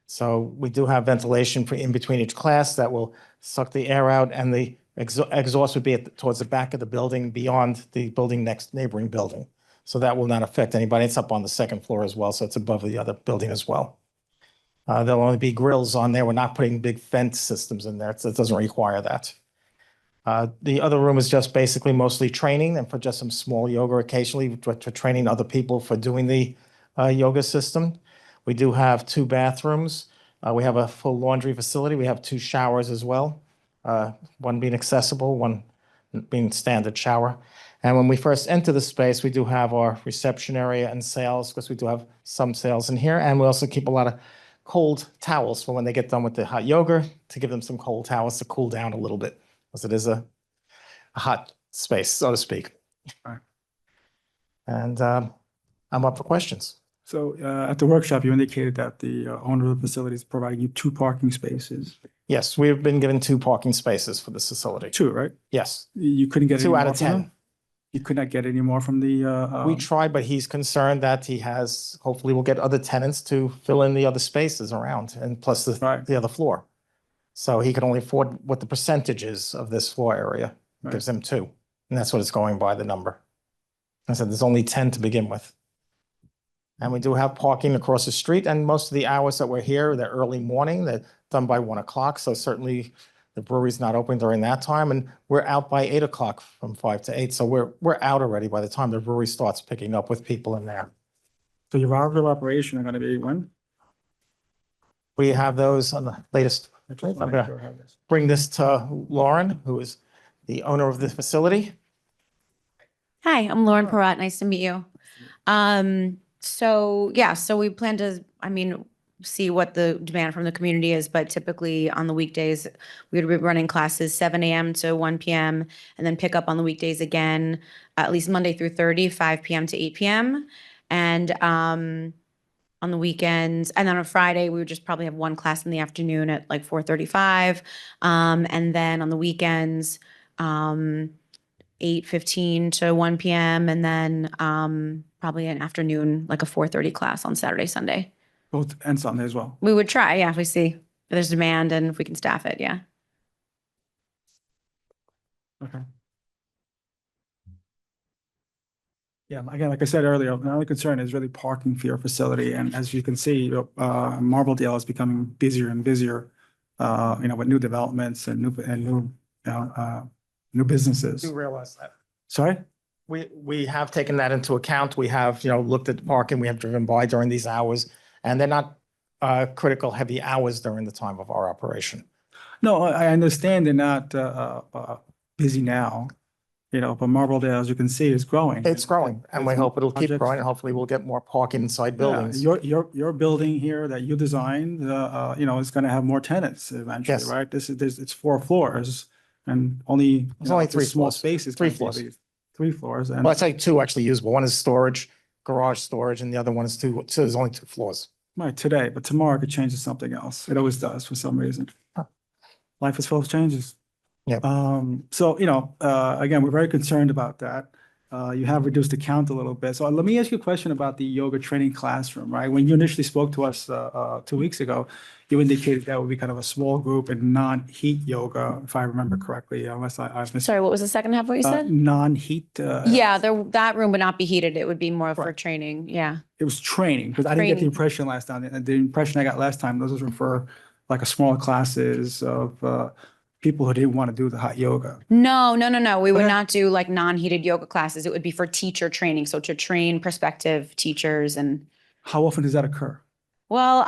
So we do have ventilation for in between each class that will suck the air out, and the exhaust would be towards the back of the building beyond the building next neighboring building. So that will not affect anybody. It's up on the second floor as well, so it's above the other building as well. There'll only be grills on there. We're not putting big fence systems in there. So it doesn't require that. The other room is just basically mostly training and for just some small yoga occasionally to training other people for doing the yoga system. We do have 2 bathrooms. We have a full laundry facility. We have 2 showers as well. One being accessible, one being standard shower. And when we first enter the space, we do have our reception area and sales, because we do have some sales in here. And we also keep a lot of cold towels for when they get done with the hot yoga, to give them some cold towels to cool down a little bit, because it is a hot space, so to speak. Right. And I'm up for questions. So at the workshop, you indicated that the owner of the facility is providing you 2 parking spaces. Yes, we've been given 2 parking spaces for this facility. 2, right? Yes, You couldn't get any 2 out more of from 10. them? You could not get any more from the We tried, but he's concerned that hopefully we'll get other tenants to fill in the other spaces around, and plus Right. the other floor. So he can only afford what the percentage is of this floor area. It gives him 2. And that's what it's going by, the number. I said there's only 10 to begin with. And we do have parking across the street, and most of the hours that we're here, they're early morning, they're done by 1 o'clock. So certainly the brewery's not open during that time, and we're out by 8 o'clock from 5 to 8. So we're out already by the time the brewery starts picking up with people in there. So your hours of operation are going to be when? We have those on the latest. I'm gonna bring this to Lauren, who is the owner of the facility. Hi, I'm Lauren Perrott. Nice to meet you. So we plan to, see what the demand from the community is, but typically on the weekdays, we would be running classes 7 a.m. to 1 p.m. and then pick up on the weekdays again, at least Monday through 30, 5 p.m. to 8 p.m. And on the weekends, and then on Friday, we would just probably have 1 class in the afternoon at like 4:35. And then on the weekends, 8:15 to 1 p.m. and then probably an afternoon, like a 4:30 class on Saturday, Sunday. Both and Sunday as well. We would try, if we see if there's demand and if we can staff it, yeah. Okay. Yeah, again, like I said earlier, my only concern is really parking for your facility. And as you can see, Marbledale is becoming busier and busier, with new developments and new businesses. Do realize that. Sorry? We have taken that into account. We have, looked at parking. We have driven by during these hours, and they're not critical heavy hours during the time of our operation. No, I understand they're not busy now, but Marbledale, as you can see, is growing. It's growing, and we It's hope it'll keep projects- growing, and hopefully we'll get more parking inside Yeah, buildings. your building here that you designed, is going to have more tenants eventually, Yes. right? It's 4 floors and only, It's only 3 small floors. spaces. 3 can floors. be 3 floors. And Well, I'd say 2 actually usable. One is storage, garage storage, and the other one is 2, so there's only 2 floors. right today, but tomorrow it could change to something else. It always does for some reason. Life is full of changes. Yeah. So, again, we're very concerned about that. You have reduced the count a little bit. So let me ask you a question about the yoga training classroom, right? When you initially spoke to us 2 weeks ago, you indicated that would be kind of a small group and non-heat yoga, if I remember correctly, unless I missed. Sorry, what was the second half of what you said? Non-heat. Yeah, that room would not be heated. It would be more for Correct. training. Yeah. It was training, because I didn't get the Training. impression last time. The impression I got last time, those were for like a small classes of people who didn't want to do the hot yoga. No. We would Okay. not do like non-heated yoga classes. It would be for teacher training. So to train prospective teachers and, How often does that occur? well,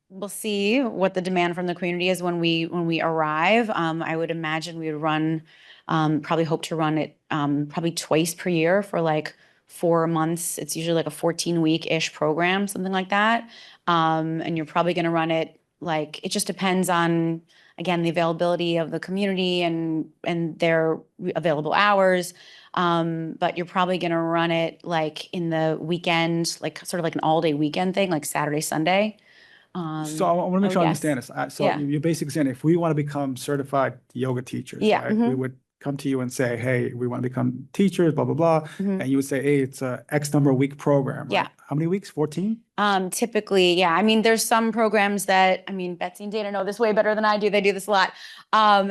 we'll see what the demand from the community is when we arrive. I would imagine we would run, probably hope to run it, probably twice per year for like 4 months. It's usually like a 14-week-ish program, something like that. And you're probably going to run it like, it just depends on, again, the availability of the community and their available hours. But you're probably going to run it like in the weekend, like sort of like an all-day weekend thing, like Saturday, Sunday. So I want to make oh, sure I yes. understand this. So Yeah. you're basically saying if we want to become certified yoga teachers, Yeah, right? We mhm. would come to you and say, hey, we want to become teachers, blah, blah, blah. Mhm. And you would say, hey, it's a X number of week program. Right? Yeah. How many weeks? 14? Typically, yeah. There's some programs that, Betsy and Dana know this way better than I do. They do this a lot.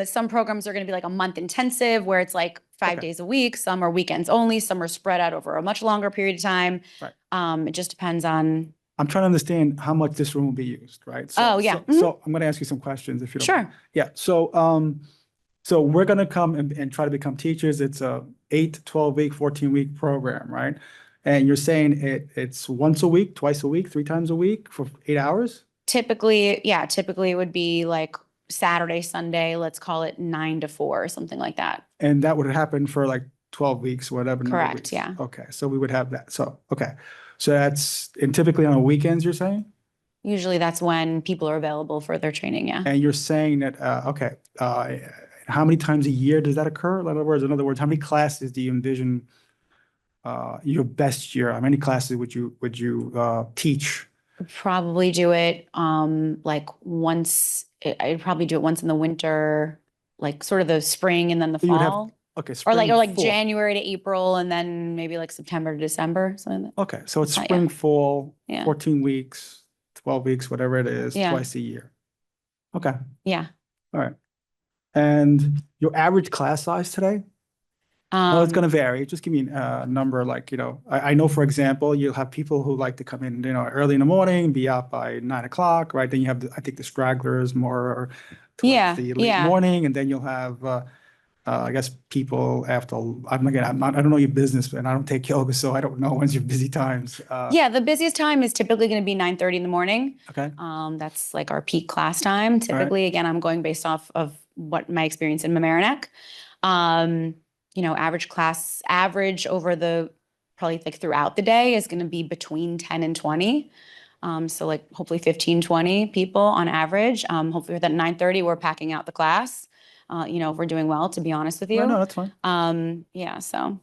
Some programs are going to be like a month intensive where it's like 5 Okay. days a week. Some are weekends only. Some are spread out over a much longer period of time. Right. It just depends on. I'm trying to understand how much this room will be used, right? Oh, yeah. So I'm going to ask you some questions if you don't mind. Sure. Yeah. So we're going to come and try to become teachers. It's a 8 to 12 week, 14-week program, right? And you're saying it's once a week, twice a week, 3 times a week for 8 hours? Typically it would be like Saturday, Sunday, let's call it 9 to 4 or something like that. And that would happen for like 12 weeks, whatever. number of Correct, weeks. yeah. Okay, so we would have that. So, okay. So and typically on weekends, you're saying? Usually that's when people are available for their training, yeah. And you're saying that, how many times a year does that occur? In other words, how many classes do you envision your best year? How many classes would you teach? Probably do it like once. I'd probably do it once in the winter, like sort of the spring and then the So you would have- fall. Okay, Or spring, like fall. January to April and then maybe like September to December, something like that. Okay, so it's Yeah. spring, fall, Yeah. 14 weeks, 12 weeks, whatever it is, Yeah. twice a year. Okay, Yeah. all right. And your average class size today? Well, it's going to vary. Just give me a number like, I know, for example, you'll have people who like to come in, early in the morning, be out by 9 o'clock, right? Then you have, I think the stragglers more Yeah, towards the late yeah. morning. And then you'll have, I guess, people after, I don't know your business, and I don't take yoga, so I don't know when's your busy times. Yeah, the busiest time is typically going to be 9:30 in the morning. Okay. That's like our peak class time. Typically, again, I'm going based off of what my experience in Mamaroneck. Average over the probably like throughout the day is going to be between 10 and 20. So like hopefully 15, 20 people on average. Hopefully with that 9:30, we're packing out the class. If we're doing well, to be honest with you. No, that's fine. Yeah, so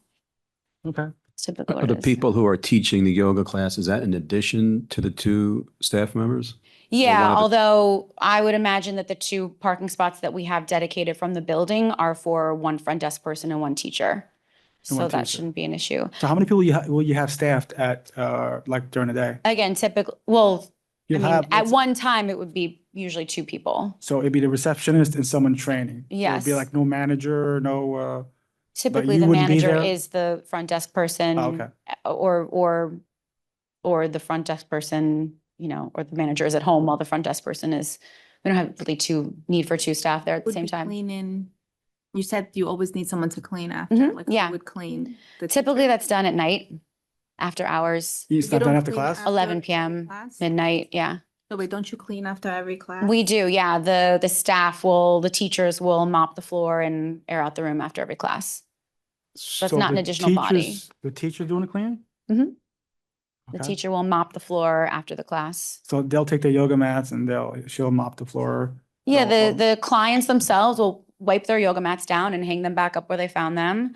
Okay. it's typically Are what the it is. people who are teaching the yoga class, is that in addition to the 2 staff members? Yeah, one of the- although I would imagine that the 2 parking spots that we have dedicated from the building are for 1 front desk person and 1 teacher. And So one that teacher. shouldn't be an issue. So how many people will you have staffed at, like during the day? Again, well, You'll have, at one time, it would be usually 2 people. so it'd be the receptionist and someone training. So it'd be Yes. like no manager, no Typically, you the wouldn't be manager there? is the front desk person. Oh, okay. Or the front desk person, you know, or the manager is at home while the front desk person is, we don't have really need for two staff there at the Would same be time. cleaning, you said you always need someone to clean after, Mhm, like who yeah. would clean? the Typically, teacher? that's done at night, after hours, You You stop don't that after clean class? after 11 every p.m., class? midnight, yeah. No, wait, don't you clean after every class? We do, yeah. The teachers will mop the floor and air out the room after every class. That's So not an the additional body. teachers- The teacher doing the cleaning? Mhm. The Okay. teacher will mop the floor after the class. So they'll take their yoga mats and she'll mop the floor. Yeah, They'll- the clients themselves will wipe their yoga mats down and hang them back up where they found them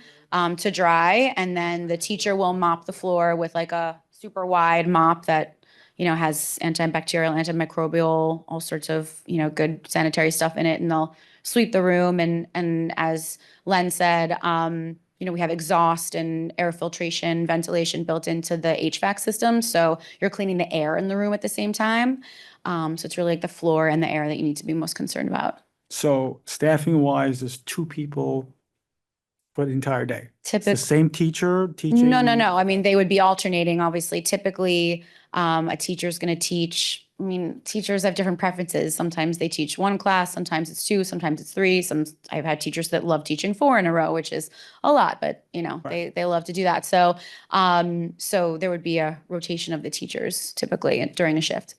to dry. And then the teacher will mop the floor with like a super wide mop that, you know, has antibacterial, antimicrobial, all sorts of, you know, good sanitary stuff in it. And they'll sweep the room. And as Len said, you know, we have exhaust and air filtration, ventilation built into the HVAC system. So you're cleaning the air in the room at the same time. So it's really like the floor and the air that you need to be most concerned about. So staffing wise, there's 2 people for the entire day. It's the Typically, same teacher teaching? no. I mean, they would be alternating, obviously. Typically, a teacher's going to teach. I mean, teachers have different preferences. Sometimes they teach 1 class, sometimes it's 2, sometimes it's 3. I've had teachers that love teaching 4 in a row, which is a lot, but you know, Right. they love to do that. So, so there would be a rotation of the teachers typically during a shift.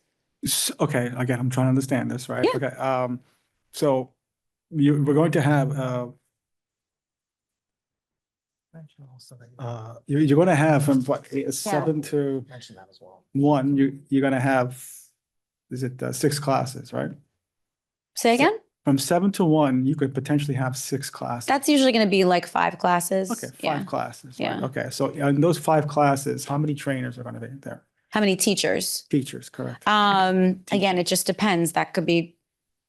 Okay, again, I'm trying to understand this, right? Yeah. Okay, so we're going to have, you're going to have from what, 7 to Mention that as well. 1, you're going to have, is it 6 classes, right? Say again? From 7 to 1, you could potentially have 6 classes. That's usually going to be like 5 classes. Okay, 5 Yeah. classes. Right? Yeah. Okay, so in those 5 classes, how many trainers are going to be there? How many teachers? Teachers, correct? Again, it just depends. That could be,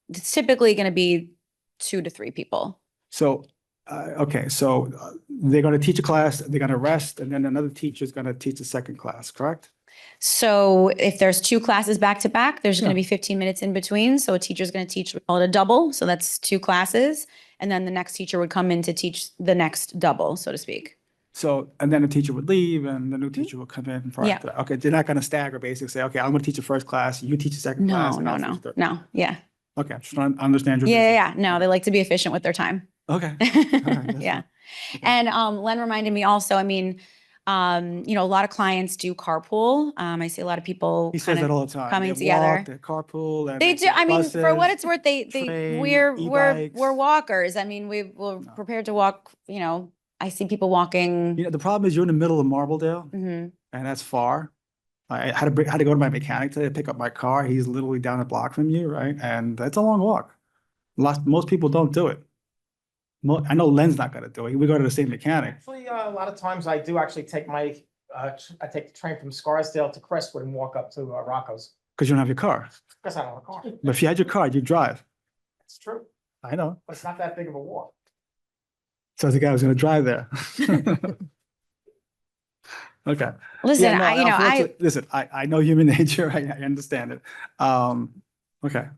it's typically going to be 2 to 3 people. So, okay, so they're going to teach a class, they're going to rest, and then another teacher is going to teach the second class, correct? So if there's 2 classes back to back, there's going Yeah. to be 15 minutes in between. So a teacher's going to teach, we call it a double. So that's 2 classes. And then the next teacher would come in to teach the next double, so to speak. So, and then the teacher would leave and the new teacher will come in. Yeah. After that. Okay, they're not going to stagger, basically say, okay, I'm going to teach the first class, you teach the second class. No, and no, I'll no, teach the- no. Yeah. Okay, I'm just trying to understand your. Yeah. No, they like to be efficient with their time. Okay. that's Yeah. fine. And Len reminded me also, I mean, you know, a lot of clients do carpool. I see a lot of people He says kind that of all the time. coming They together. walk, they carpool. And They do. I mean, for what buses. it's worth, train, we're e-bikes. walkers. I mean, we're No. prepared to walk. You know, I see people walking. You know, the problem is you're in the middle of Marbledale Mhm. and that's far. I had to go to my mechanic today to pick up my car. He's literally down a block from you, right? And that's a long walk. Most people don't do it. I know Len's not gonna do it. We go to the same mechanic. Actually, a lot of times I do actually take I take the train from Scarsdale to Crestwood and walk up to Rocco's, Because you don't have your car. because I don't have a car. But if you had your car, you'd drive. It's true, I know. but it's not that big of a walk. So the guy was gonna drive there. Okay. Listen, Yeah, no, I Listen, I know human nature. I understand it. Okay.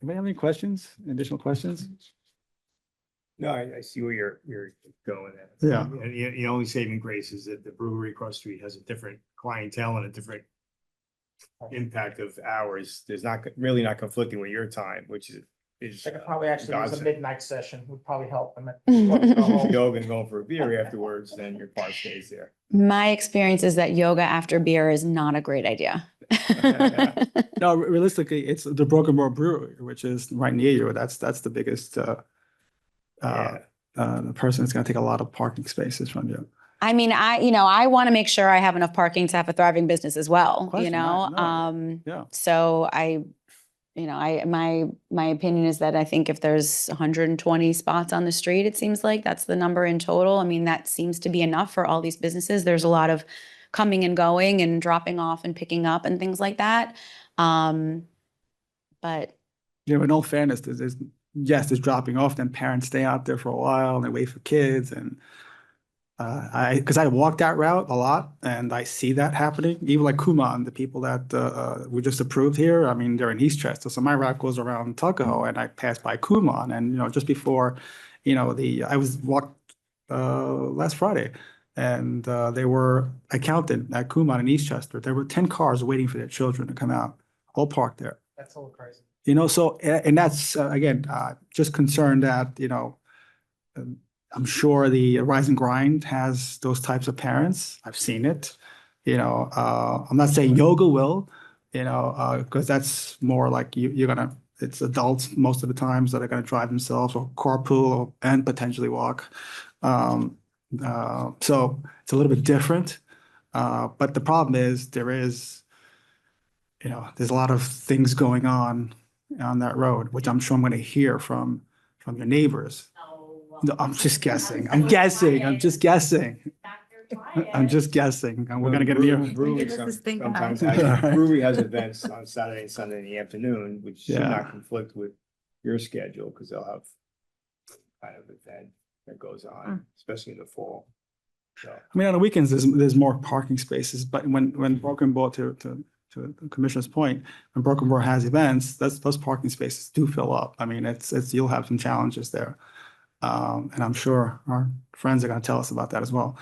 Anybody have any questions, additional questions? No, I see where you're going at. Yeah. And the only saving grace is that the brewery across the street has a different clientele and a different impact of hours. There's really not conflicting with your time, which is. I could probably actually use a godsend. midnight session, would probably help them. Yoga and going for a beer afterwards, then your car stays there. my experience is that yoga after beer is not a great idea. No, realistically, it's the Broken Bow Brewery, which is right near you. That's the biggest, the person that's gonna take a lot of parking spaces from you. I mean, I want to make sure I have enough parking to have a thriving business as well, you Question, know? no, yeah. So my opinion is that I think if there's 120 spots on the street, it seems like that's the number in total. I mean, that seems to be enough for all these businesses. There's a lot of coming and going and dropping off and picking up and things like that. But You know, in all fairness, there's dropping off, then parents stay out there for a while and they wait for kids and because I walk that route a lot and I see that happening, even like Kumon, the people that were just approved here, I mean, they're in Eastchester. So my route goes around Tuckahoe and I pass by Kumon and, you know, just before, you know, I was walked last Friday. And they were accountant at Kumon in Eastchester. There were 10 cars waiting for their children to come out, all parked there. That's all crazy. You know, so, and that's, again, just concerned that, I'm sure the Rise and Grind has those types of parents. I've seen it. I'm not saying yoga will, because that's more like it's adults most of the times that are gonna drive themselves or carpool and potentially walk. So it's a little bit different. But the problem is there's a lot of things going on that road, which I'm sure I'm gonna hear from your neighbors. No, I'm just guessing. I'm guessing. And we're gonna get near. Brewery This is thinking sometimes about it. brewery has events on Saturday and Sunday in the afternoon, which should Yeah. not conflict with your schedule, because they'll have kind of event that goes on, especially in the fall. So, I mean, on the weekends, there's more parking spaces, but when Broken Bow, to the Commissioner's point, when Broken Bow has events, those parking spaces do fill up. I mean, you'll have some challenges there. And I'm sure our friends are gonna tell us about that as well.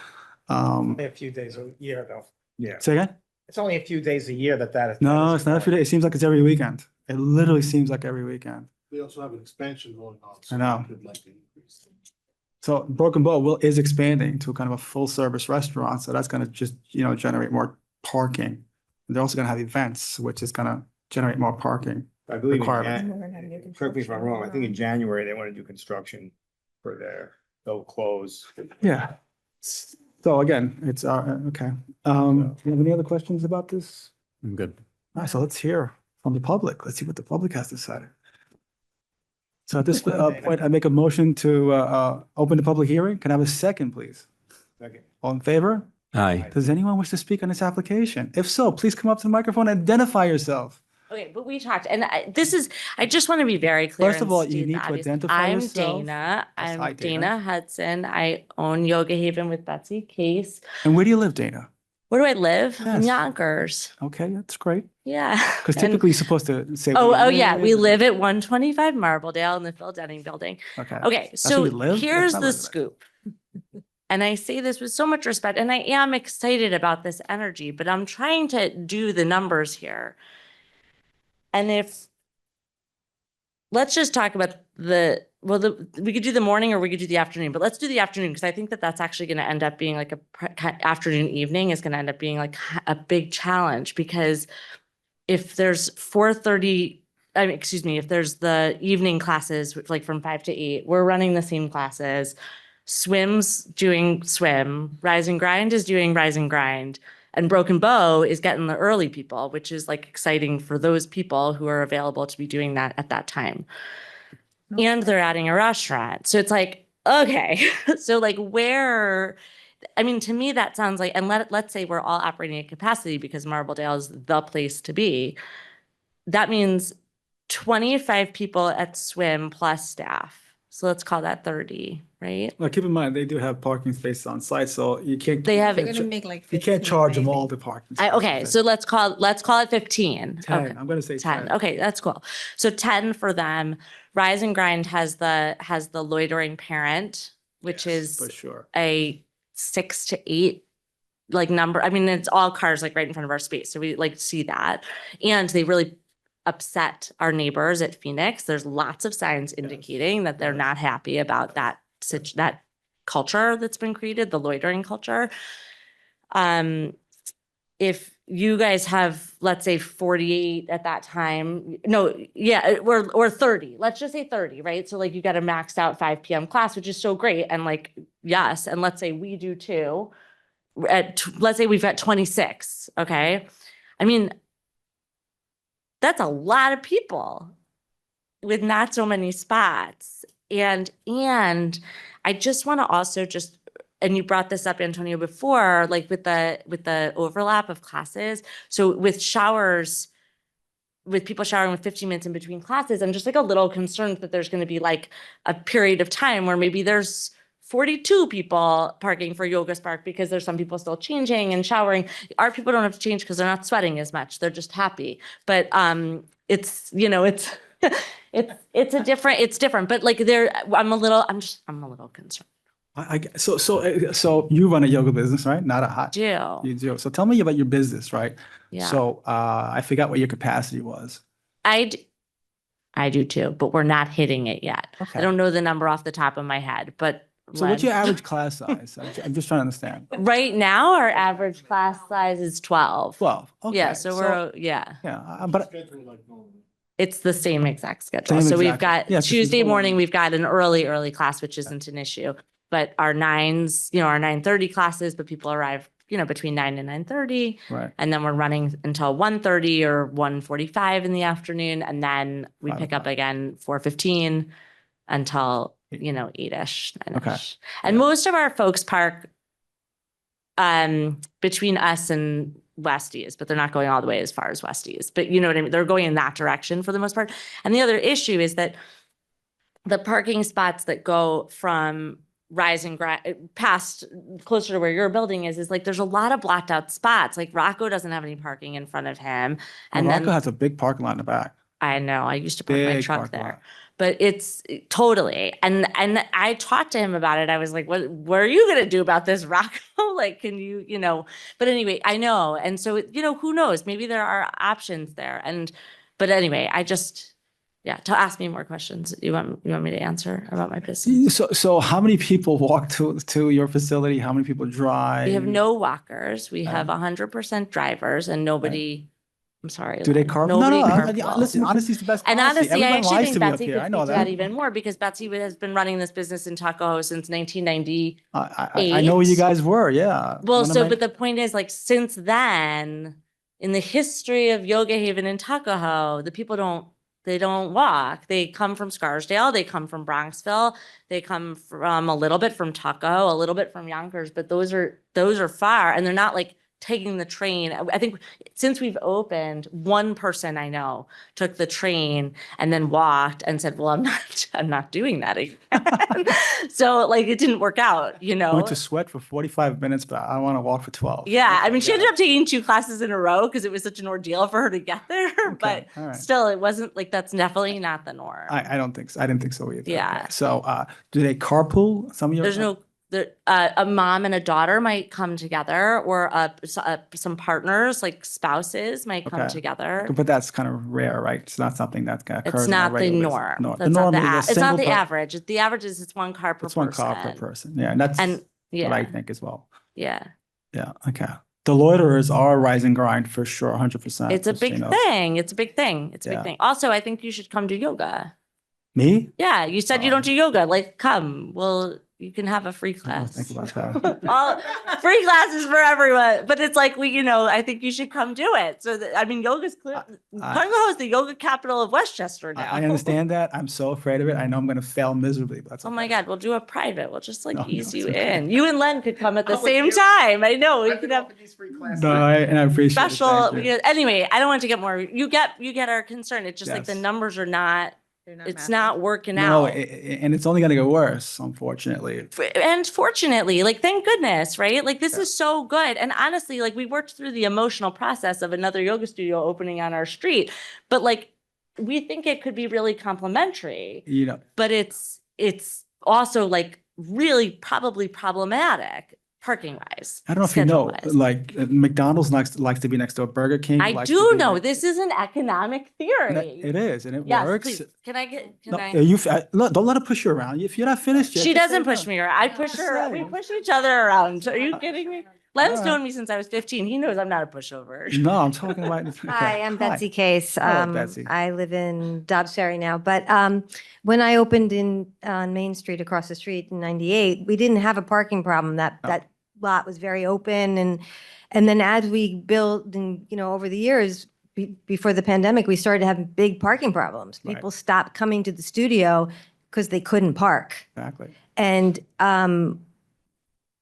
Only a few days a year though. yeah. Say again? It's only a few days a year that. No, is it's not a few days. It seems like it's every weekend. It literally seems like every weekend. We also have an expansion going on. I know. So Broken Bow is expanding to kind of a full service restaurant. So that's gonna just, generate more parking. And they're also gonna have events, which is gonna generate more parking. I believe, Requirement. correct me if I'm wrong, I think in January, they want to do construction they'll close. Yeah. So again, it's, okay. Do you have any other questions about this? I'm good. All right, so let's hear from the public. Let's see what the public has to say. So at this point, I make a motion to open the public hearing. Can I have a second, please? Second. All in favor? Aye. Does anyone wish to speak on this application? If so, please come up to the microphone and identify yourself. Okay, but we talked, and I just want to be very clear. First of and all, you state need the to obvious. identify I'm yourself. Dana. Yes, hi, I'm Dana. Dana Hudson. I own Yoga Haven with Betsy Case. And where do you live, Dana? Where do I live? In Yes. Yonkers. Okay, that's great. Yeah. Because And- typically you're supposed to say. Oh, where you yeah, we and- live at 125 Marbledale in the Phil Denning building. Okay. Okay, where so you live? here's That's not the where scoop. And I say this with so much respect, and I am excited about this energy, but I'm trying to do the numbers here. And let's just talk about we could do the morning or we could do the afternoon, but let's do the afternoon because I think that that's actually going to end up being like afternoon evening is going to end up being like a big challenge because if there's 4:30, if there's the evening classes like from 5 to 8, we're running the same classes. Swim's doing swim, Rise and Grind is doing Rise and Grind, and Broken Bow is getting the early people, which is like exciting for those people who are available to be doing that at that time. And they're adding a restaurant. So it's like, okay, so like to me, that sounds like, and let's say we're all operating at capacity because Marbledale is the place to be. That means 25 people at swim plus staff. So let's call that 30, right? Well, keep in mind, they do have parking spaces on site, so you can't. They have- you They're can't gonna cha- make like. You can't 15 charge them maybe. all the parking. spaces. Okay, so let's call it 15. 10, Okay. I'm gonna say 10. 10. Okay, that's cool. So 10 for them. Rise and Grind has the loitering parent, which Yes, for is sure. a 6 to 8 like number. I mean, it's all cars like right in front of our space. So we like see that. And they really upset our neighbors at Phoenix. There's lots of signs indicating that they're not happy about that culture that's been created, the loitering culture. If you guys have, let's say 48 at that time, or 30, let's just say 30, right? So like you got a maxed out 5 p.m. class, which is so great. And like, yes. And let's say we do too. Let's say we've got 26. Okay. I mean, that's a lot of people with not so many spots. And I just want to also and you brought this up, Antonio, before, like with the overlap of classes. So with people showering with 15 minutes in between classes, I'm just like a little concerned that there's going to be like a period of time where maybe there's 42 people parking for Yoga Spark because there's some people still changing and showering. Our people don't have to change because they're not sweating as much. They're just happy. But it's it's different. But like I'm a little concerned. So you run a yoga business, right? Not a hot. Do. You do. So tell me about your business, right? Yeah. So I forgot what your capacity was. I do too, but we're not hitting it yet. Okay. I don't know the number off the top of my head, but So what's your average class size? I'm just trying to understand. right now, our average class size is 12. 12. Okay. Yeah, so we're, yeah, But it's the same exact schedule. Same So we've exact- got yeah, it's just Tuesday one- morning, we've got an early class, which isn't an issue. But our nines, our 9:30 classes, but people arrive, between 9 and 9:30. right. And then we're running until 1:30 or 1:45 in the afternoon. And then we 5 pick up o'clock. again 4:15 until, 8-ish, 9-ish. Okay. And most of our folks park between us and Westies, but they're not going all the way as far as Westies. But you know what I mean? They're going in that direction for the most part. And the other issue is that the parking spots that go from Rising past closer to where your building is like there's a lot of blocked out spots. Like Rocco doesn't have any parking in front of him. And Rocco then has a big parking lot in the back. I know I used to park my Big truck parking there. lot. But it's totally, and I talked to him about it. I was like, what are you going to do about this, Rocco? Like, can you, but anyway, I know. And so, who knows, maybe there are options there. But anyway, to ask me more questions. You want me to answer about my business? So how many people walk to your facility? How many people drive? We have no walkers. We have 100% drivers and nobody, I'm sorry. Do they Len, carpool? Nobody No, carpools. listen, honesty is the best And policy. honestly, I Everyone actually lies think to me up Betsy here. could I know speak to that that. even more because Betsy has been running this business in Tuckahoe since 1990. I know where you guys were. Yeah. Well, One of my- but the point is, like, since then, in the history of Yoga Haven in Tuckahoe, the people they don't walk. They come from Scarsdale. They come from Bronxville. They come from a little bit from Tuckahoe, a little bit from Yonkers, but those are far, and they're not like taking the train. I think since we've opened, one person I know took the train and then walked and said, well, I'm not doing that again. So like, it didn't work out, I went to Sweat for 45 minutes, but I want to walk for 12. Yeah. I mean, she ended up taking 2 classes in a row because it was such an ordeal for her to get there, but all right. still it wasn't like, that's definitely not the norm. I don't think so. I didn't think so either. Yeah. Okay. So do they carpool? Some of your There's a mom and a daughter might come together, or some partners, like spouses, might come Okay. together. But that's kind of rare, right? It's not something that occurs. It's on a not the regular basis. norm. No, That's not the is a it's not the single average. The average is it's 1 car per It's person. 1 car per person. Yeah, and that's what I Yeah, think as well. yeah. Yeah. Okay. The loiterers are rise and grind for sure, 100%. It's a just so big you know. thing. It's a big thing. It's a Yeah. big thing. Also, I think you should come do yoga. Me? Yeah, you said you don't do yoga. Like, come. Well, you can have a free I'll class. think about that. All free classes for everyone. But it's like I think you should come do it. So I mean, yoga's clear. Tuckahoe is the yoga capital of Westchester now. I understand that. I'm so afraid of it. I know I'm going to fail miserably, but that's Oh my God, we'll do a private. We'll just like No, ease no, you it's okay. in. You and Len could come at the same time. I know. We could have No, and I appreciate it. special. Thank you. Anyway, I don't want to get more. You get our concern. It's just like the Yes. numbers are not. It's not working No, out. and it's only going to get worse, unfortunately. And fortunately, like, thank goodness, right? Like, this is so good. And honestly, like, we worked through the emotional process of another yoga studio opening on our street, but like, we think it could be really complimentary, but it's also like really probably problematic parking wise. I don't know if you know, like McDonald's likes to be next to a Burger King. I likes to do be know next- this is an economic theory. It is, and it Yes, works. please. Can I get? No, look, don't let her push you around. If you're not finished yet, She just doesn't say push no. me around. I push her. We push each other around. Are you kidding me? Len's All right. known me since I was 15. He knows I'm not a pushover. No, I'm talking about. Okay. Hi, I'm Betsy Case. Hello, Betsy. I live in Dobbs Ferry now, but when I opened on Main Street across the street in '98, we didn't have a parking problem. That lot was very open, and then as we built and over the years before the pandemic, we started having big parking problems. Right. People stopped coming to the studio because they couldn't park, Exactly. and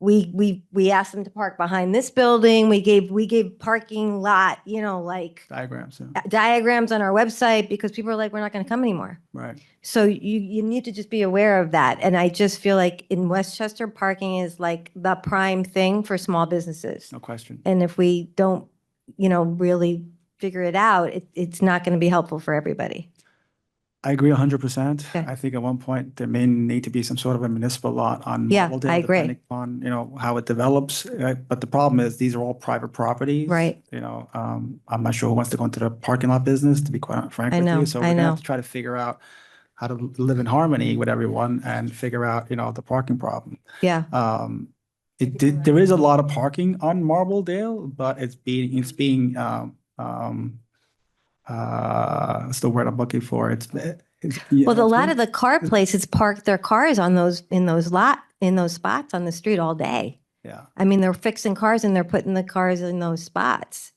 we asked them to park behind this building. We gave parking lot, like Diagrams. Yeah. diagrams on our website because people are like, we're not going to come anymore. Right. So you need to just be aware of that. And I just feel like in Westchester, parking is like the prime thing for small businesses. No question. And if we don't, really figure it out, it's not going to be helpful for everybody. I agree 100%. Okay. I think at one point there may need to be some sort of a municipal lot on Yeah, Marbledale, I agree. depending on, how it develops. But the problem is these are all private properties. Right. I'm not sure who wants to go into the parking lot business, to be quite frank I with know, you. So I we're gonna have know. to try to figure out how to live in harmony with everyone and figure out, the parking problem. Yeah. There is a lot of parking on Marbledale, but it's being what's the word I'm looking for? Well, a lot of the car places park their cars on in those spots on the street all day. Yeah, I mean, they're fixing cars and they're putting the cars in those spots.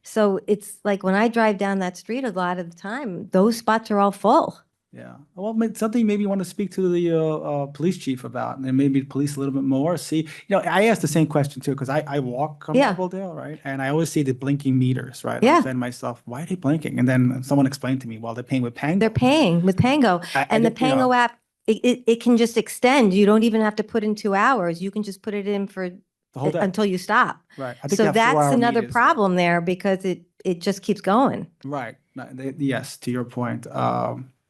So it's like when I drive down that street a lot of the time, those spots are all full. yeah. Well, something maybe you want to speak to the police chief about, and then maybe police a little bit more. See, I asked the same question too, because I walk on Yeah. Marbledale, right? And I always see the blinking meters, right? Yeah. I said to myself, why are they blinking? And then someone explained to me, well, they're paying with Pango. They're paying with Pango. And the Pango app, it can just extend. You don't even have to put in 2 hours. You can just put it in for The whole day. until you stop. Right. I think So they have 4-hour that's another meters. problem there because it just keeps going. Right. No, yes, to your point.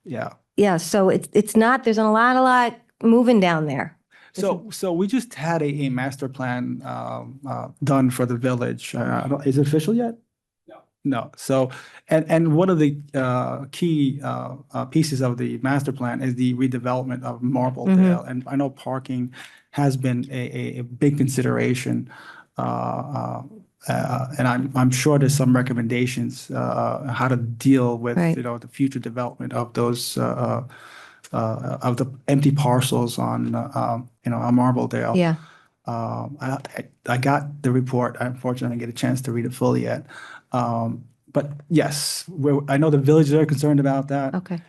Yeah. Yeah, so it's not, there's a lot moving down there. So we just had a master plan done for the village. Is it official yet? No. So, and one of the key pieces of the master plan is the redevelopment of Marbledale. And I know parking has been a big consideration. And I'm sure there's some recommendations how to deal with, Right. the future development of those of the empty parcels on Marbledale. Yeah. I got the report. Unfortunately, I didn't get a chance to read it fully yet. But yes, I know the villagers are concerned about that. Okay.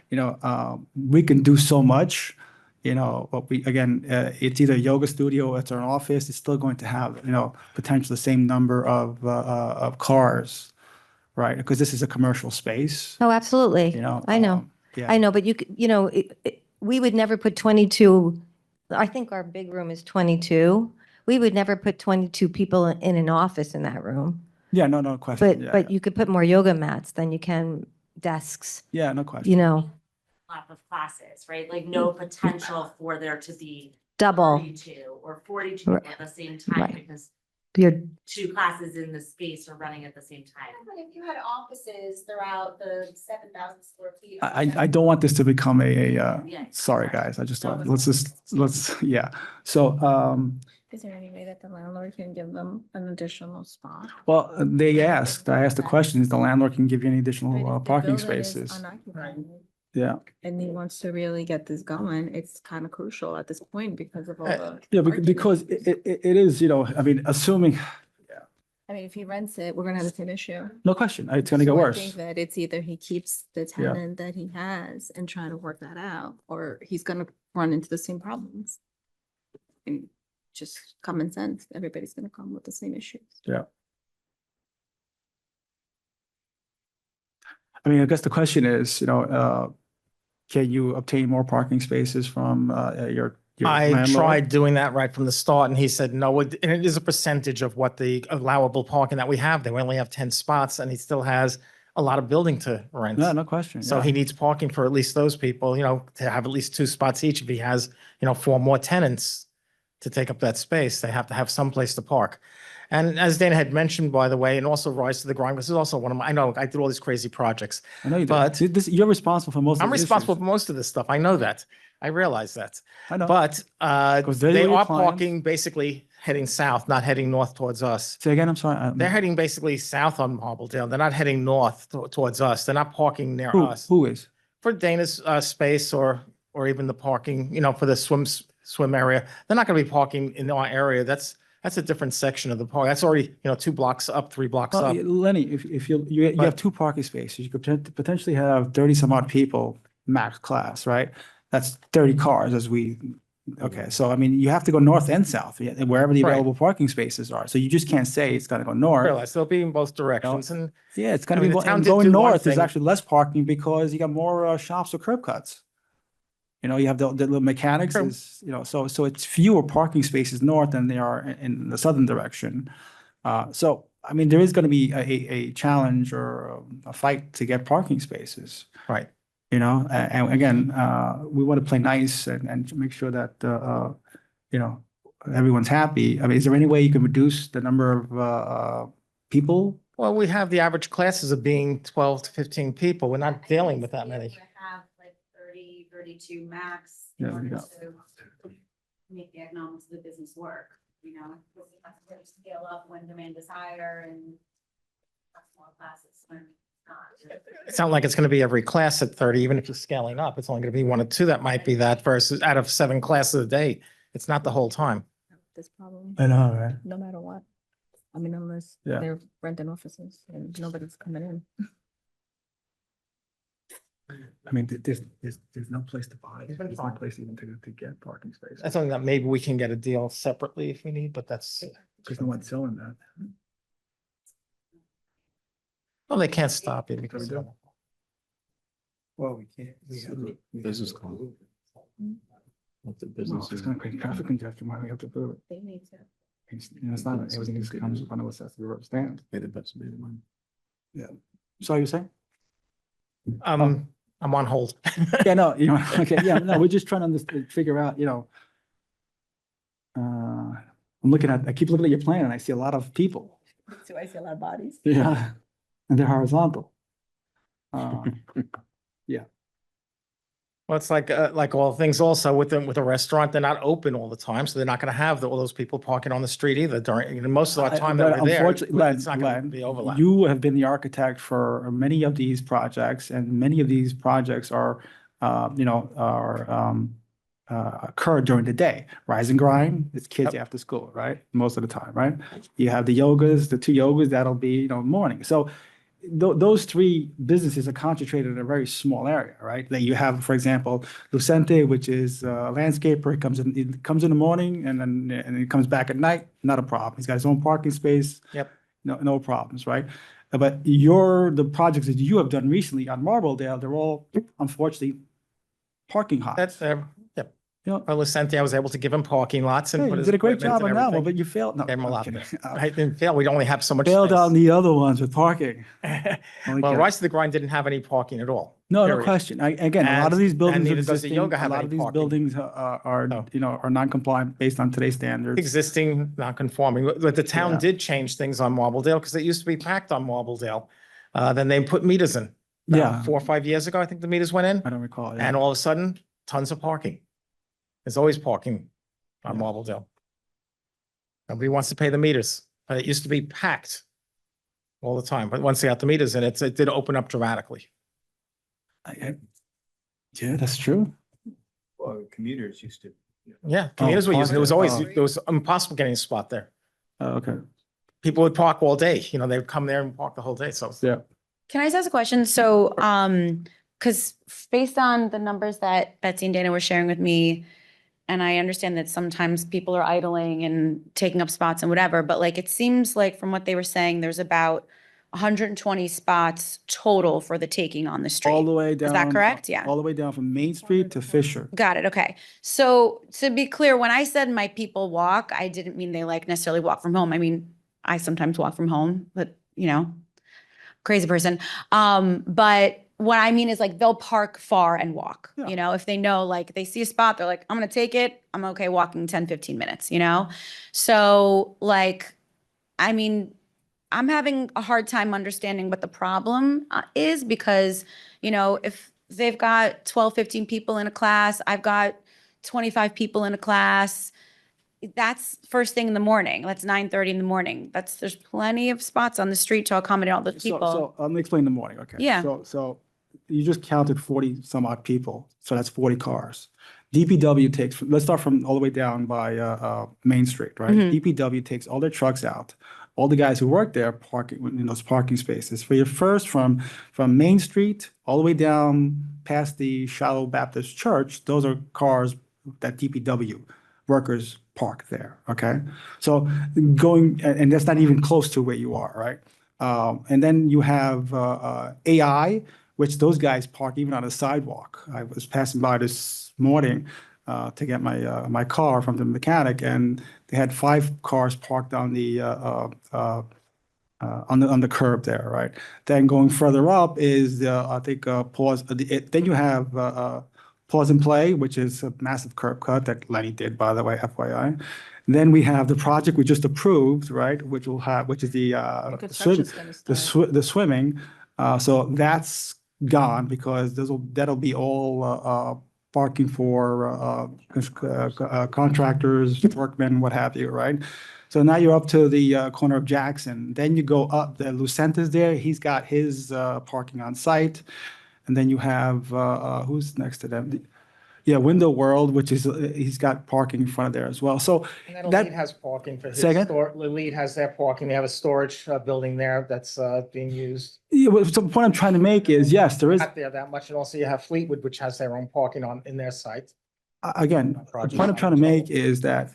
We can do so much, but it's either a yoga studio or it's an office. It's still going to have, potentially the same number of cars, right? Because this is a commercial space, Oh, absolutely. I know. yeah. I know, but we would never put 22, I think our big room is 22. We would never put 22 people in an office in that room. Yeah, no question. But you could put more yoga mats than you can desks, Yeah, no question. Lot of classes, right? Like no potential for there to be double 32 or 42 Right. at the same time Right. because your, 2 classes in the space are running at the same time. But if you had offices throughout the 7,000 square feet. I don't want this to become Yeah. sorry, guys. I just thought, yeah. So, Is there any way that the landlord can give them an additional spot? well, I asked the question, is the landlord can give you any additional If the parking building is spaces? unoccupied Yeah, And he wants to really get this going, it's kind of crucial at this point because of all the. yeah, parking because issues. it is, assuming, I mean, if he rents it, we're gonna have the same issue. no question, it's gonna get So I worse. think that it's either he keeps the Yeah. tenant that he has and trying to work that out, or he's gonna run into the same problems. And just common sense, everybody's gonna come with the same issues. Yeah. I mean, I guess the question is, can you obtain more parking spaces from your I landlord? tried doing that right from the start and he said, no, and it is a percentage of what the allowable parking that we have. They only have 10 spots and he still has a lot of building to rent. Yeah, no question. So yeah. he needs parking for at least those people, to have at least 2 spots each. If he has, 4 more tenants to take up that space, they have to have some place to park. And as Dana had mentioned, by the way, and also Rise to the Grind, this is also one of my, I know I did all these crazy projects. I know you do. but- See, you're responsible for most of I'm the responsible issues. for most of this stuff. I know that. I realize that. I know. But Because they're they your are clients. parking basically heading south, not heading north towards us. Say again, I'm sorry. They're heading basically south on Marbledale. They're not heading north towards us. They're not parking near us. Who is? For Dana's space or even the parking, for the swim area. They're not going to be parking in our area. That's a different section of the park. That's already, 2 blocks up, 3 blocks Well, up. Lenny, if you have But- 2 parking spaces, you could potentially have 30 some odd people max class, right? That's 30 cars okay. So, I mean, you have to go north and south, wherever the Right. available parking spaces are. So you just can't say it's gonna go north. Realize they'll be in both directions and Yeah, it's gonna I mean, be, the town and did going do one north, there's thing. actually less parking because you got more shops or curb cuts. You have the little mechanics True. is, so it's fewer parking spaces north than they are in the southern direction. So, I mean, there is gonna be a challenge or a fight to get parking spaces. right. You know, and again, we want to play nice and to make sure that, you know, everyone's happy. I mean, is there any way you can reduce the number of, people? Well, we have the average classes of being 12 to 15 people. We're not dealing with that many. Have like 30, 32 max in Yeah, order yeah. to make the economics of the business work, you know? Because we have to scale up when demand is higher and small classes when not. It's not like it's going to be every class at 30, even if you're scaling up. It's only going to be one or two that might be that versus out of 7 classes a day. It's not the whole time. This problem, I know, right? no matter what. I mean, unless Yeah. they're renting offices and nobody's coming in. I mean, there's no place to buy. There's no place even to get parking space. That's something that maybe we can get a deal separately if we need, but that's, There's no one selling that. well, they can't stop you because. We do. Well, we can't. Business call. Let the Well, business. it's gonna create traffic congestion. Why do we have to do it? They need to. It's, you know, it's not, everything just comes upon us as we understand. Pay the best bid one. So you're saying? I'm on hold. Yeah, no, you know, okay, yeah, no, we're just trying to figure out, you know. I keep looking at your plan and I see a lot of people. So I see a lot of bodies. Yeah. And they're horizontal. Well, it's like all things also with them, with a restaurant, they're not open all the time. So they're not going to have all those people parking on the street either during, you know, most of our time that But we're there. unfortunately, Len, It's not going to Len, be overlap. you have been the architect for many of these projects, and many of these projects are, occur during the day. Rise and grind, it's kids after school, right? Most of the time, right? You have the yogas, the 2 yogas, that'll be, you know, morning. So those 3 businesses are concentrated in a very small area, right? That you have, for example, Lucente, which is a landscaper, it comes in the morning and it comes back at night, not a problem. He's got his own parking space. Yep. No problems, right? But the projects that you have done recently on Marbledale, they're all unfortunately parking hots. That's, yep. You know, Well, Lucente, I was able to give him parking lots and hey, put you his did a great equipment job and on that one, everything. but you failed. No, Gave him a I'm lot. kidding. I didn't fail. We only have so much Failed space. on the other ones with parking. Only Well, kidding. Rise to the Grind didn't have any parking at all. No period. question. Again, a lot of And- these buildings and are neither does the existing, yoga a have lot any of these parking. buildings are, No. you know, are non-compliant based on today's standards. Existing, non-conforming, but the town Yeah. did change things on Marbledale because it used to be packed on Marbledale. Then they put meters in. About Yeah. 4 or 5 years ago, I think the meters went in, I don't recall. Yeah. and all of a sudden, tons of parking. There's always parking on Yeah. Marbledale. Nobody wants to pay the meters. It used to be packed all the time, but once they got the meters in, it did open up dramatically. Yeah, that's true. Well, commuters used to. Yeah, commuters were using, it was always, parking. it was impossible getting a spot there. Okay. People would park all day, you know, they would come there and park the whole day, so. Yeah. Can I just ask a question? So, because based on the numbers that Betsy and Dana were sharing with me, and I understand that sometimes people are idling and taking up spots and whatever, but like, it seems like from what they were saying, there's about 120 spots total for the taking on the All street. the way down. Is that correct? Yeah. All the way down from Main Street to Fisher. Got it. Okay. So to be clear, when I said my people walk, I didn't mean they like necessarily walk from home. I mean, I sometimes walk from home, but you know, crazy person. But what I mean is like they'll park far and walk, Yeah. you know, if they know, like they see a spot, they're like, I'm going to take it. I'm okay walking 10, 15 minutes, you know? So like, I mean, I'm having a hard time understanding what the problem is because, you know, if they've got 12, 15 people in a class, I've got 25 people in a class. That's first thing in the morning. That's 9:30 in the morning. There's plenty of spots on the street to accommodate all those people. So let me explain the morning, okay? Yeah. So you just counted 40 some odd people, so that's 40 cars. DPW takes, let's start from all the way down by Main Street, right? Mhm. DPW takes all their trucks out. All the guys who work there parking in those parking spaces. For your first from Main Street all the way down past the Shallow Baptist Church, those are cars that DPW workers park there, okay? So and that's not even close to where you are, right? And then you have AI, which those guys park even on the sidewalk. I was passing by this morning to get my car from the mechanic, and they had 5 cars parked on the on the curb there, right? Then going further up is I think pause. Then you have pause and play, which is a massive curb cut that Lenny did, by the way, FYI. Then we have the project we just approved, right, which is the Construction's gonna start. the swimming. So that's gone because that'll be all parking for contractors, workmen, what have you, right? So now you're up to the corner of Jackson. Then you go up, the Lucenta's there. He's got his parking on site. And then you have, who's next to them? Yeah, Window World, which is, he's got parking in front of there as well. So And then that, Elite has parking for his Say again? store. Elite has their parking. They have a storage building there that's being used. yeah, so the point I'm trying to make is, yes, there is, Not there that much. And also you have Fleetwood, which has their own parking in their site. again, the point I'm trying to make is that,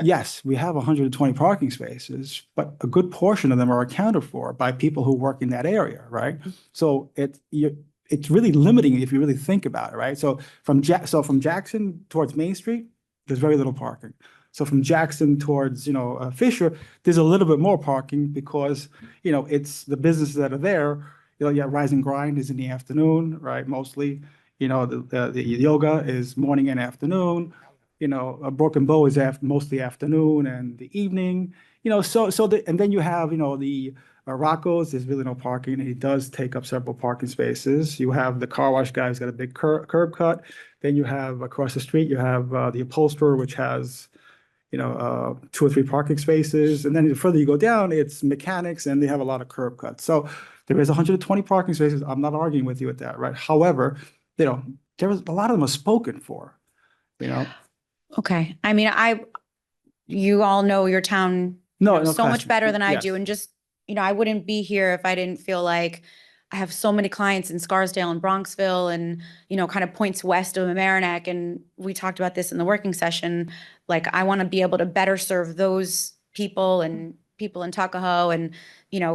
yes, we have 120 parking spaces, but a good portion of them are accounted for by people who work in that area, right? So it's really limiting if you really think about it, right? So from Jackson towards Main Street, there's very little parking. So from Jackson towards, Fisher, there's a little bit more parking because, it's the businesses that are there. Rise and Grind is in the afternoon, right? Mostly, the yoga is morning and afternoon. A Broken Bow is mostly afternoon and the evening. And then you have, the Rocco's, there's really no parking. He does take up several parking spaces. You have the car wash guy who's got a big curb cut. Then you have across the street, you have the upholsterer, which has, 2 or 3 parking spaces. And then the further you go down, it's mechanics and they have a lot of curb cuts. So there is 120 parking spaces. I'm not arguing with you with that, right? However, there's a lot of them are spoken for, Okay. I mean, you all know your town No so much question. better than I Yes. do. And just, I wouldn't be here if I didn't feel like I have so many clients in Scarsdale and Bronxville and, kind of points west of Mamaroneck. And we talked about this in the working session. Like, I want to be able to better serve those people and people in Tuckahoe and,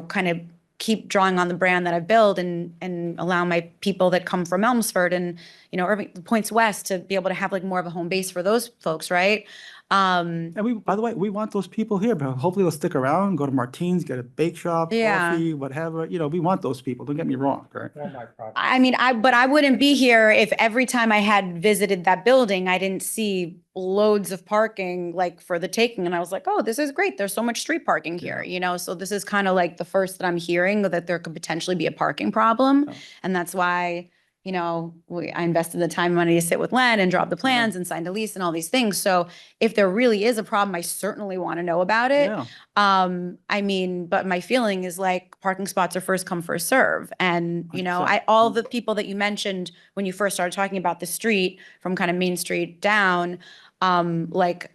kind of keep drawing on the brand that I've built and allow my people that come from Elmsford and, Irving, points west to be able to have like more of a home base for those folks, right? And by the way, we want those people here, but hopefully they'll stick around, go to Martine's, get a bake shop, Yeah. coffee, whatever. We want those people. Don't get me wrong, right? All my property. I mean, but I wouldn't be here if every time I had visited that building, I didn't see loads of parking like for the taking. And I was like, oh, this is great. There's so much street parking here, so this is kind of like the first that I'm hearing that there could potentially be a parking problem. Oh. And that's why, I invested the time and money to sit with Len and draw up the plans and signed a lease and all these things. So if there really is a problem, I certainly want to know about it. Yeah. I mean, but my feeling is like parking spots are first come, first serve. And, 100%. all the people that you mentioned when you first started talking about the street from kind of Main Street down, like,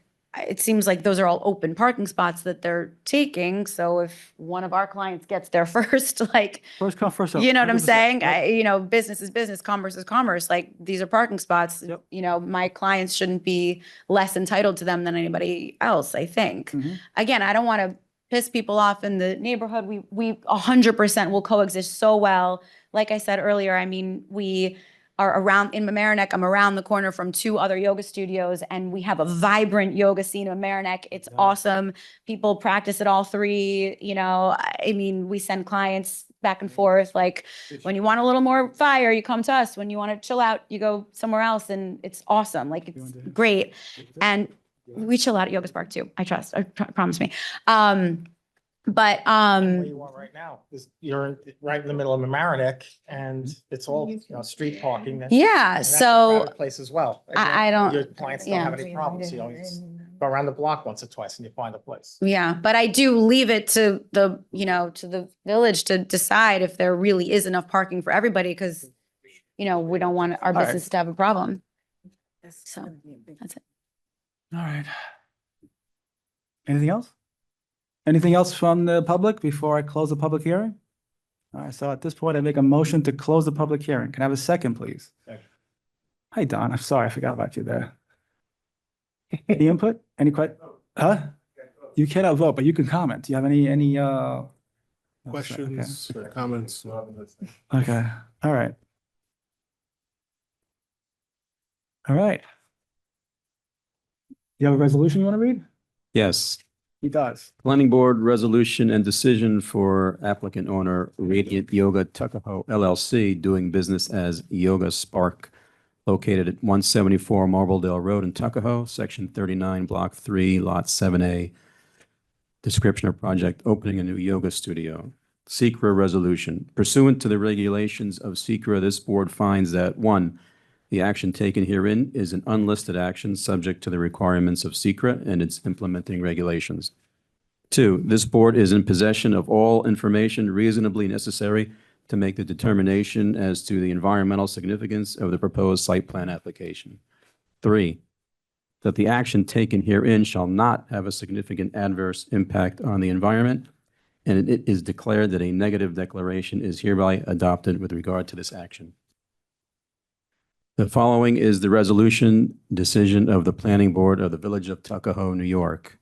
it seems like those are all open parking spots that they're taking. So if one of our clients gets there first, like, First come, first serve. you know what I'm 100%. saying? Yep. Business is business, commerce is commerce. Like, these are parking spots. Yep. My clients shouldn't be less entitled to them than anybody else, I think. Mhm. Again, I don't want to piss people off in the neighborhood. We 100% will coexist so well. Like I said earlier, I mean, we are around in Mamaroneck. I'm around the corner from 2 other yoga studios, and we have a vibrant yoga scene in Mamaroneck. It's awesome. People practice at all 3. I mean, we send clients back and forth. Like, when you want a little more fire, you come to us. When you want to chill out, you go somewhere else, and it's awesome. Like, it's great. And we chill out at Yoga Spark too. I trust. Promise me. But Where you are right now, you're right in the middle of Mamaroneck and it's all, street parking. yeah. And that's a So crowded place as well. I don't. Your clients don't have any problems. Just go around the block once or twice and you find a place. Yeah, but I do leave it to the village to decide if there really is enough parking for everybody, because, we don't want our right. business to have a problem. So that's it. All right. Anything else? Anything else from the public before I close the public hearing? All right, so at this point, I make a motion to close the public hearing. Can I have a second, please? Second. Hi, Don. I'm sorry, I forgot about you there. Any input? Any Huh? You cannot vote, but you can comment. Do you have any Questions or comments? Okay, all right. All right. You have a resolution you want to read? Yes. He does. Planning Board resolution and decision for applicant owner Radiant Yoga Tuckahoe LLC doing business as Yoga Spark located at 174 Marbledale Road in Tuckahoe, Section 39, Block 3, Lot 7A. Description of project, opening a new yoga studio. Secra resolution. Pursuant to the regulations of Secra, this board finds that, 1, the action taken herein is an unlisted action subject to the requirements of Secra and its implementing regulations. 2, this board is in possession of all information reasonably necessary to make the determination as to the environmental significance of the proposed site plan application. 3, that the action taken herein shall not have a significant adverse impact on the environment, and it is declared that a negative declaration is hereby adopted with regard to this action. The following is the resolution decision of the Planning Board of the Village of Tuckahoe, New York.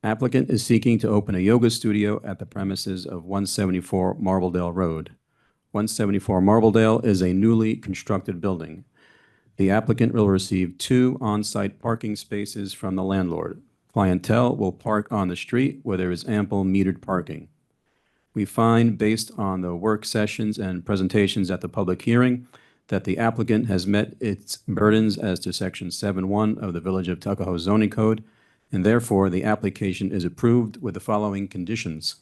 Applicant is seeking to open a yoga studio at the premises of 174 Marbledale Road. 174 Marbledale is a newly constructed building. The applicant will receive 2 on-site parking spaces from the landlord. Clientele will park on the street where there is ample metered parking. We find, based on the work sessions and presentations at the public hearing, that the applicant has met its burdens as to Section 7.1 of the Village of Tuckahoe zoning code, and therefore the application is approved with the following conditions.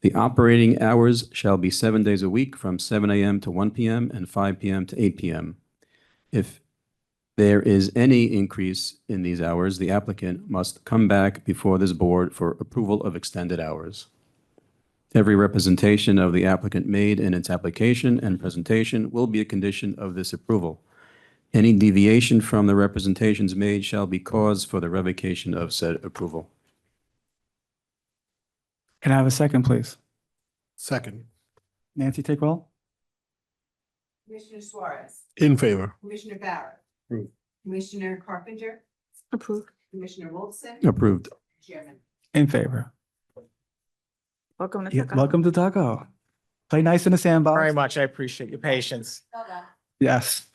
The operating hours shall be 7 days a week from 7 a.m. to 1 p.m. and 5 p.m. to 8 p.m. If there is any increase in these hours, the applicant must come back before this board for approval of extended hours. Every representation of the applicant made in its application and presentation will be a condition of this approval. Any deviation from the representations made shall be cause for the revocation of said approval. Can I have a second, please? Second. Nancy, take roll. Commissioner Suarez, In favor. Commissioner Barrett. Approved. Commissioner Carpenter, Approved. Commissioner Wilson, Approved. Chairman. In favor. Welcome to Yeah, Tuckahoe. welcome to Tuckahoe. Play nice in the sandbox. Very much. I appreciate your patience. Yes.